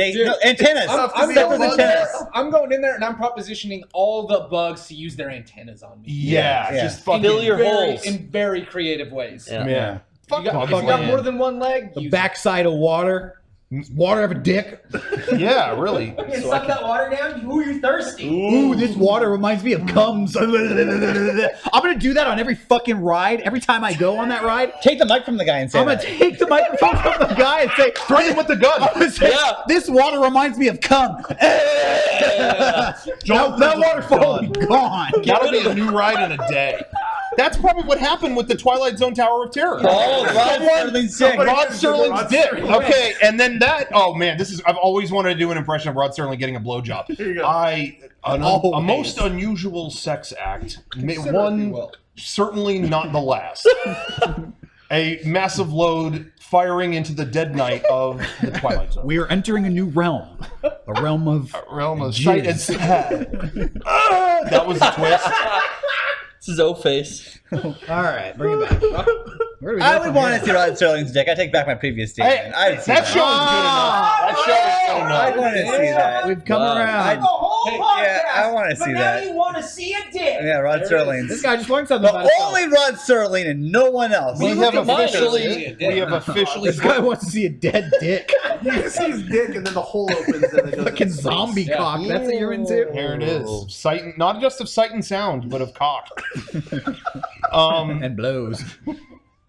Antennas. I'm Stuff going with in there. antennas. I'm going in there and I'm propositioning all the bugs to use their antennas on me. Yeah, Yeah. just fucking Fill your Very- holes. in very creative ways. Yeah. yeah. If Fuck you got, Bugs if you got Land. more than one leg, The use backside of water. Water have a dick. Yeah, really. You suck that water down. Ooh, you're thirsty. Ooh, this water reminds me of cums. I'm gonna do that on every fucking ride. Every time I go on that ride, Take the mic from the guy and say I'm gonna take the microphone from the guy and say, Threaten him with the gun. I'm gonna say, Yeah. this water reminds me of cum. That water fall gone. That'll be a new ride in a day. That's probably what happened with the Twilight Zone Tower of Terror. Oh, Rod Serling's dick. Rod Serling's dick. Okay, and then that. Oh man, I've always wanted to do an impression of Rod Serling getting a blowjob. A most unusual sex act. One certainly not the last. A massive load firing into the dead night of the Twilight Zone. We are entering a new realm. A realm of sight and sound. That was the twist. This is O-Face. All right, bring it back. Where do we go I from would want here? to see Rod Serling's dick. I take back my previous statement. I'd see That show is good enough. That show is so I nice. want to see that. We've come Wow. around. The whole podcast. Yeah, I wanna but see now that. you want to see a dick. Yeah, Rod Serling's. This guy just learned something But about himself. only Rod Serling and no one else. We look have at mine, officially. We have officially. This guy wants to see a dead dick. You see his dick, and then the hole opens, and it goes Fucking into space. zombie cock. That's what you're into? Here it is. Sight, not just of sight and sound, but of cock. And blows.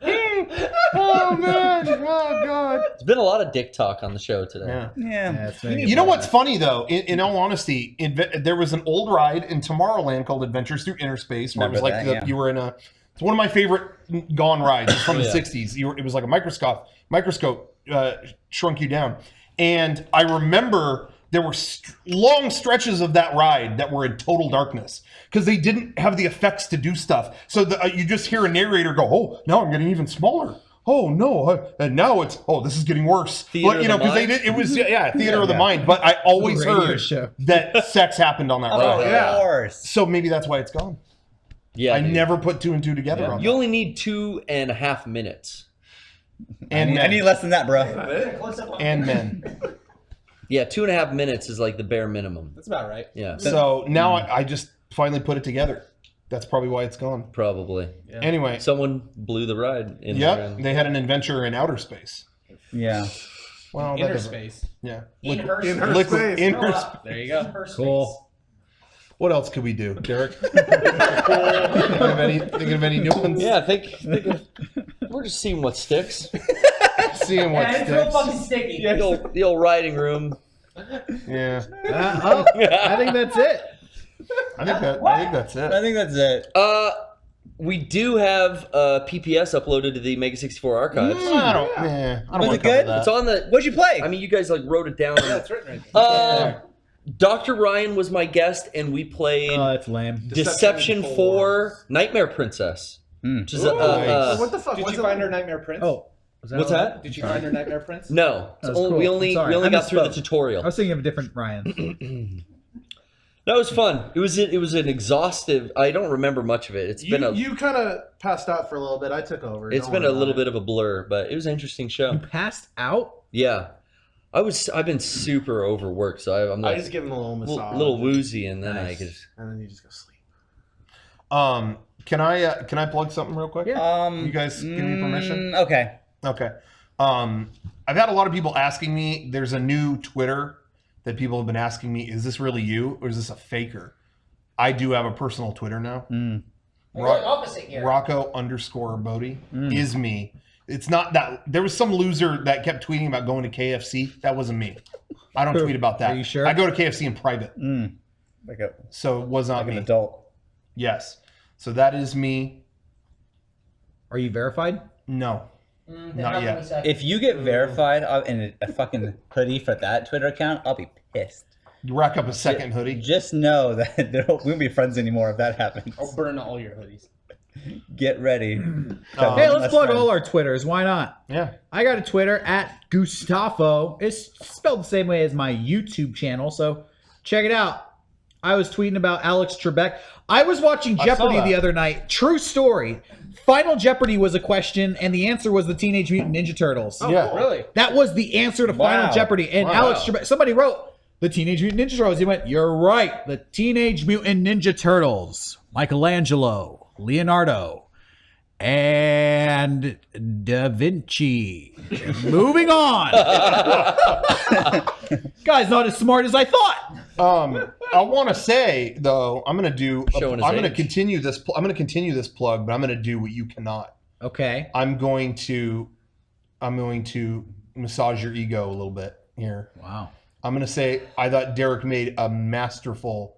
Oh man! Oh god! There's been a lot of dick talk on the show today. Yeah. Yeah. You know what's funny though? In all honesty, there was an old ride in Tomorrowland called Adventures Through Inner Space, where it was Remember like that, yeah. you were in a. It's one of my favorite Gone rides from the Yeah. '60s. It was like a microscope shrunk you down, and I remember there were long stretches of that ride that were in total darkness because they didn't have the effects to do stuff. So you just hear a narrator go, "Oh, now I'm getting even smaller. Oh no, and now it's this is getting worse." Theater of the because they mind? did. It was theater of the mind. But I always Radio heard show. that sex happened on that Of ride. yeah. course. So maybe that's why it's gone. Yeah. I dude. never put two and two together on You that. only need 2.5 minutes. And I need men. less than that, bro. And men. Yeah, 2.5 minutes is like the bare minimum. That's about right. Yeah, So now I just finally put it together. That's probably why it's gone. probably. Anyway, Someone blew the ride in there. yep, they had an adventure in outer space. Yeah. Well, that Inner doesn't- space. Yeah. In Liquid- her In her space. liquid- space. inner space. There you go. Her space. Cool. What else could we do, Derek? Thinking of any new ones? Yeah, I think we're just seeing what sticks. Seeing what Yeah, it's real sticks. fucking sticky. The old riding room. Yeah. I think that's it. I think that's it. I think that's it. We do have PPS uploaded to the MEGA64 archives. I don't want to cover good? that. It's on the. What'd you play? I mean, you guys like wrote it down. Yeah, it's written right there. Dr. Ryan was my guest, and we played Oh, that's lame. Deception 4 Nightmare Princess. Which is what the fuck? Did was you it? fiend her Nightmare Prince? Oh, what's that? Did you find her Nightmare Prince? No, That was cool. we only I'm sorry. I got through the misspoke. tutorial. I was thinking of a different Ryan. That was fun. It was an exhaustive. I don't remember much of it. You kind of passed out for a little bit. I took over. It's been a little bit of a blur, but it was an interesting You show. passed out? Yeah, I've been super overworked, so I'm I like just give him a little massage. little woozy, and then Nice. I just. And then you just go sleep. Can I plug something real quick? You guys give me permission? Okay. Okay. I've had a lot of people asking me. There's a new Twitter that people have been asking me. Is this really you, or is this a faker? I do have a personal Twitter now. We're going opposite here. Rocco_Bodie is me. It's not that there was some loser that kept tweeting about going to KFC. That wasn't me. I don't tweet about that. Are you sure? I go to KFC in private. So it was not me. An adult. Yes. So that is me. Are you verified? No. Not yet. If you get verified in a fucking hoodie for that Twitter account, I'll be pissed. You rack up a second hoodie. Just know that we won't be friends anymore if that happens. I'll burn all your hoodies. Get ready. Hey, let's plug all our Twitters. Why not? Yeah. I got a Twitter at Gustavo. It's spelled the same way as my YouTube channel, so check it out. I was tweeting about Alex Trebek. I was watching Jeopardy the other night. True story. Final Jeopardy was a question, and the answer was the Teenage Mutant Ninja Turtles. Yeah. Really? That was the answer to Final Jeopardy. And Alex Trebek, somebody wrote the Teenage Mutant Ninja Turtles. He went, "You're right. The Teenage Mutant Ninja Turtles. Michelangelo, Leonardo, and Da Vinci." Moving on. Guy's not as smart as I thought. I want to say though, I'm going to continue this plug, but I'm going to do what you cannot. Okay. I'm going to massage your ego a little bit here. Wow. I'm going to say I thought Derek made a masterful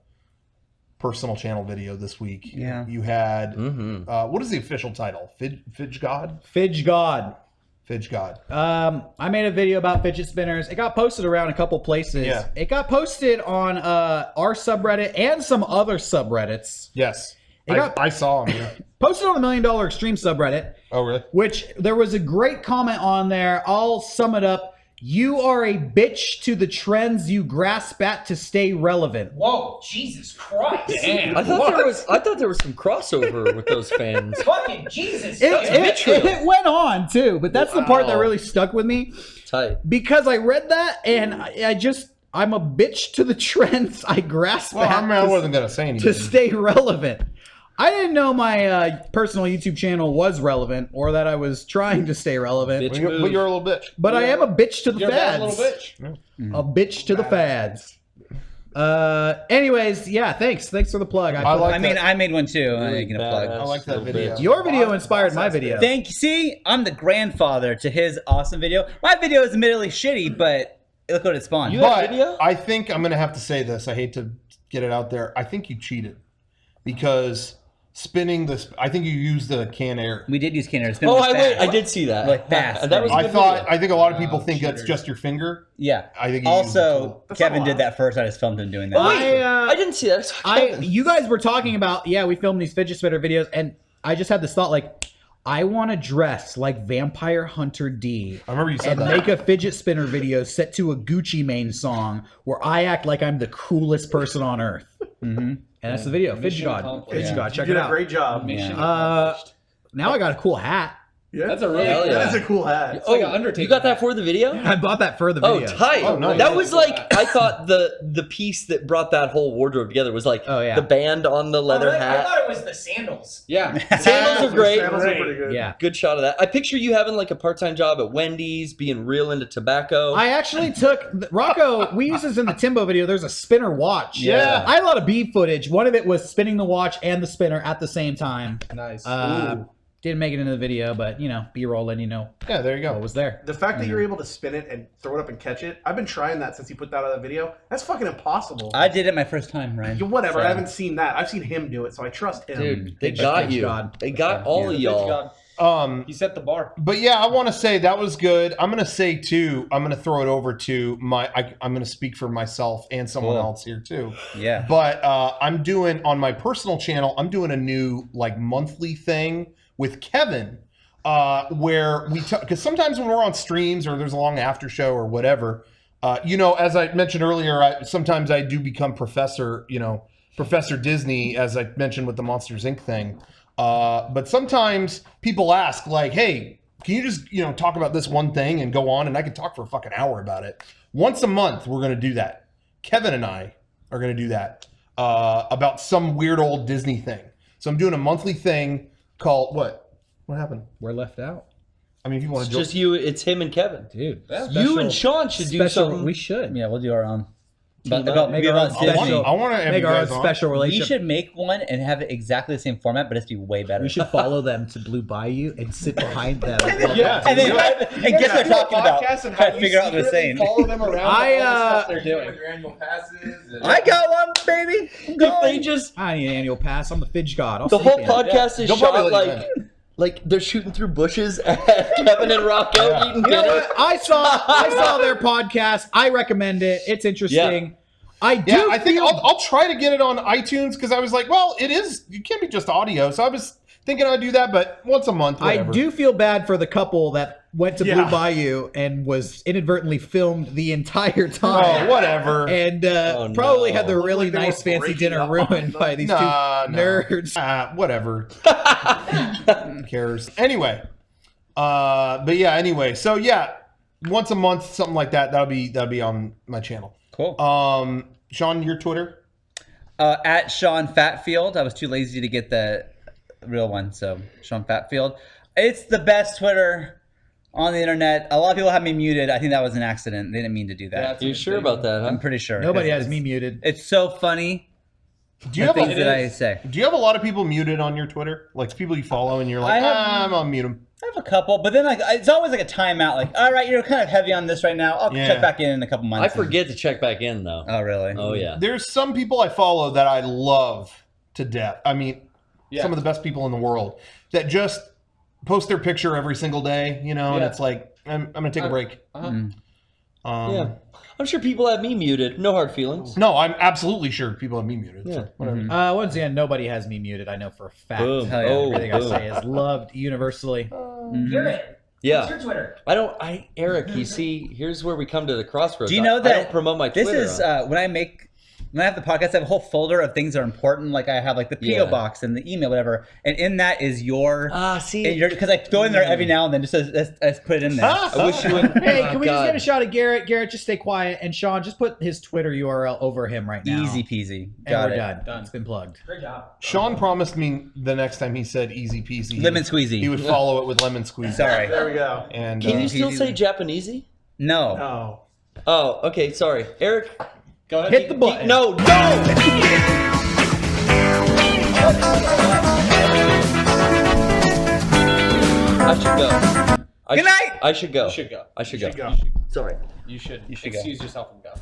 personal channel video this week. Yeah. You had what is the official title? Fidge God? Fidge God. Fidge God. I made a video about fidget spinners. It got posted around a couple places. Yeah. It got posted on our subreddit and some other subreddits. Yes. got- I saw him. Yeah. Posted on the $1 Million Extreme subreddit, Oh, really? which there was a great comment on there. I'll sum it up. You are a bitch to the trends you grasp at to stay relevant. Whoa, Jesus Christ. Damn. I thought there was some crossover with those fans. Fucking Jesus. It went on too, but that's the part that really stuck with me Tight. because I read that and I'm a bitch to the trends I grasp Well, at I wasn't going to say anything. to stay relevant. I didn't know my personal YouTube channel was relevant or that I was trying to stay relevant. Bitch But move. you're a little bitch. But I am a bitch to the You're a bad fads. little bitch. A bitch to the fads. Anyways, yeah, thanks for the plug. like I made one too. I'm making a plug. I like that video. your video inspired my video. Thank you. See, I'm the grandfather to his awesome video. My video is admittedly shitty, but look what it spawned. But I think I'm going to have to say this. I hate to get it out there. I think you cheated because spinning this. I think you used the can air. We did use Kinder. Oh, I did see that. Like fast. That was a I good thought. video. I think a lot of people think that's just your finger. Yeah. I think. You used the Also, tool. Kevin did that first. I just filmed him doing that. I didn't see that. You guys were talking about, we filmed these fidget spinner videos, and I just had this thought, like, I want to dress like Vampire Hunter D. I remember you said and that. make a fidget spinner video set to a Gucci Mane song where I act like I'm the coolest person on earth. And that's the video. Fidget God. accomplished. Fidget God. Check You it did a out. great job. Mission Now accomplished. I got a cool hat. Yeah, That's a really Hell yeah. That is a cool hat. It's like an Undertaker. You got that for the video? I bought that for the Oh, video. tight. Oh, nice. That was like, I thought the piece that brought that whole wardrobe together was like the band on the leather I hat. thought it was the sandals. Yeah. Sandals are great. Sandals are pretty good. Yeah. Good shot of that. I picture you having like a part-time job at Wendy's, being real into tobacco. I actually took Rocco. We used this in the Timbo video. There's a spinner watch. Yeah. I had a lot of beep footage. One of it was spinning the watch and the spinner at the same time. Nice. Didn't make it into the video, but B-roll letting you know. Yeah, there you go. What was there? The fact that you're able to spin it and throw it up and catch it, I've been trying that since he put that on the video. That's fucking impossible. I did it my first time, Ryan. Whatever, So- I haven't seen that. I've seen him do it, so I trust him. Dude, they got you. They got all of y'all. He set the bar. But yeah, I want to say that was good. I'm going to say too, I'm going to throw it over to I'm going to speak for myself and someone else here too. Yeah. But I'm doing on my personal channel, I'm doing a new like monthly thing with Kevin where we because sometimes when we're on streams or there's a long after show or whatever, as I mentioned earlier, sometimes I do become Professor Disney, as I mentioned with the Monsters Inc. thing. But sometimes people ask like, hey, can you just, talk about this one thing and go on? And I could talk for a fucking hour about it. Once a month, we're going to do that. Kevin and I are going to do that about some weird old Disney thing. So I'm doing a monthly thing called what? What happened? We're left out. I mean, if you want It's to just you. It's him and Kevin. Dude. You and Sean should do something. We should. Yeah, we'll do our own. Team About up. maybe about Disney. I want to make our own special We relationship. should make one and have it exactly the same format, but it's be way better. We should follow them to Blue Bayou and sit behind them. Yeah, and then and guess what they're talking about. And Try to figure out what they're saying. Follow them around. I, all the stuff they're doing. Your annual passes. I got one, baby. I'm If going. they just I need an annual pass. I'm the Fidge God. I'll the sleep whole in. podcast is They'll probably shot let you like they're shooting through bushes at Kevin and Rocco eating You know dinner. what? I saw their podcast. I recommend it. It's interesting. I do. Yeah, I think I'll try to get it on iTunes because I was like, well, it can't be just audio. So I was thinking I'd do that, but once a month, whatever. I do feel bad for the couple that went to Blue Yeah. Bayou and was ininadvertently filmed the entire time. Oh, whatever. And Oh, probably no. had the really Like they were nice fancy breaking dinner up ruined on by these two nerds. Whatever. Who cares? Anyway. But yeah, anyway. So yeah, once a month, something like that. That'll be on my channel. Cool. Sean, your Twitter? At Sean Fatfield. I was too lazy to get the real one, so Sean Fatfield. It's the best Twitter on the internet. A lot of people have me muted. I think that was an accident. They didn't mean to do that. You sure about that, huh? I'm pretty sure. Nobody has It's- me muted. It's so funny. Do you The have things that I say. Do you have a lot of people muted on your Twitter? Like people you follow and you're like, I'm gonna mute them. I have a couple, but then it's always like a timeout. Like, all right, you're kind of heavy on this right now. I'll Yeah. check back in a couple months. I forget to check back in though. Oh, really? Oh yeah. There's some people I follow that I love to death. I mean, some of the best people in the world that just post their picture every single day, and it's like, I'm gonna take a break. Yeah. I'm sure people have me muted. No hard feelings. No, I'm absolutely sure people have me muted. Yeah. So whatever. Once again, nobody has me muted. I know for a fact. Boom. Hell yeah. Oh, Everything I boom. say is loved universally. Garrett, Yeah. what's your Twitter? Eric, you see, here's where we come to the crossroads. Do you know I that don't promote my this Twitter. is when I have the podcast, I have a whole folder of things that are important. Like I have like the PO Yeah. box and the email, whatever. And in that is your see. because I go in there every now and then just as put it in there. I wish you would. Hey, can we just God. get a shot of Garrett? Garrett, just stay quiet. And Sean, just put his Twitter URL over him right now. Easy peasy. And Got we're it. done. It's been plugged. Great job. Sean promised me the next time he said easy peasy, Lemon squeezy. he would follow it with lemon squeezy. Sorry. There we go. And Can you still say Japanesey? No. Oh. Oh, okay. Sorry, Eric. Go ahead. Hit the button. No. I should go. Good night. I should go. You should go. I should You go. should go. Sorry. You should You should go. excuse yourself and go.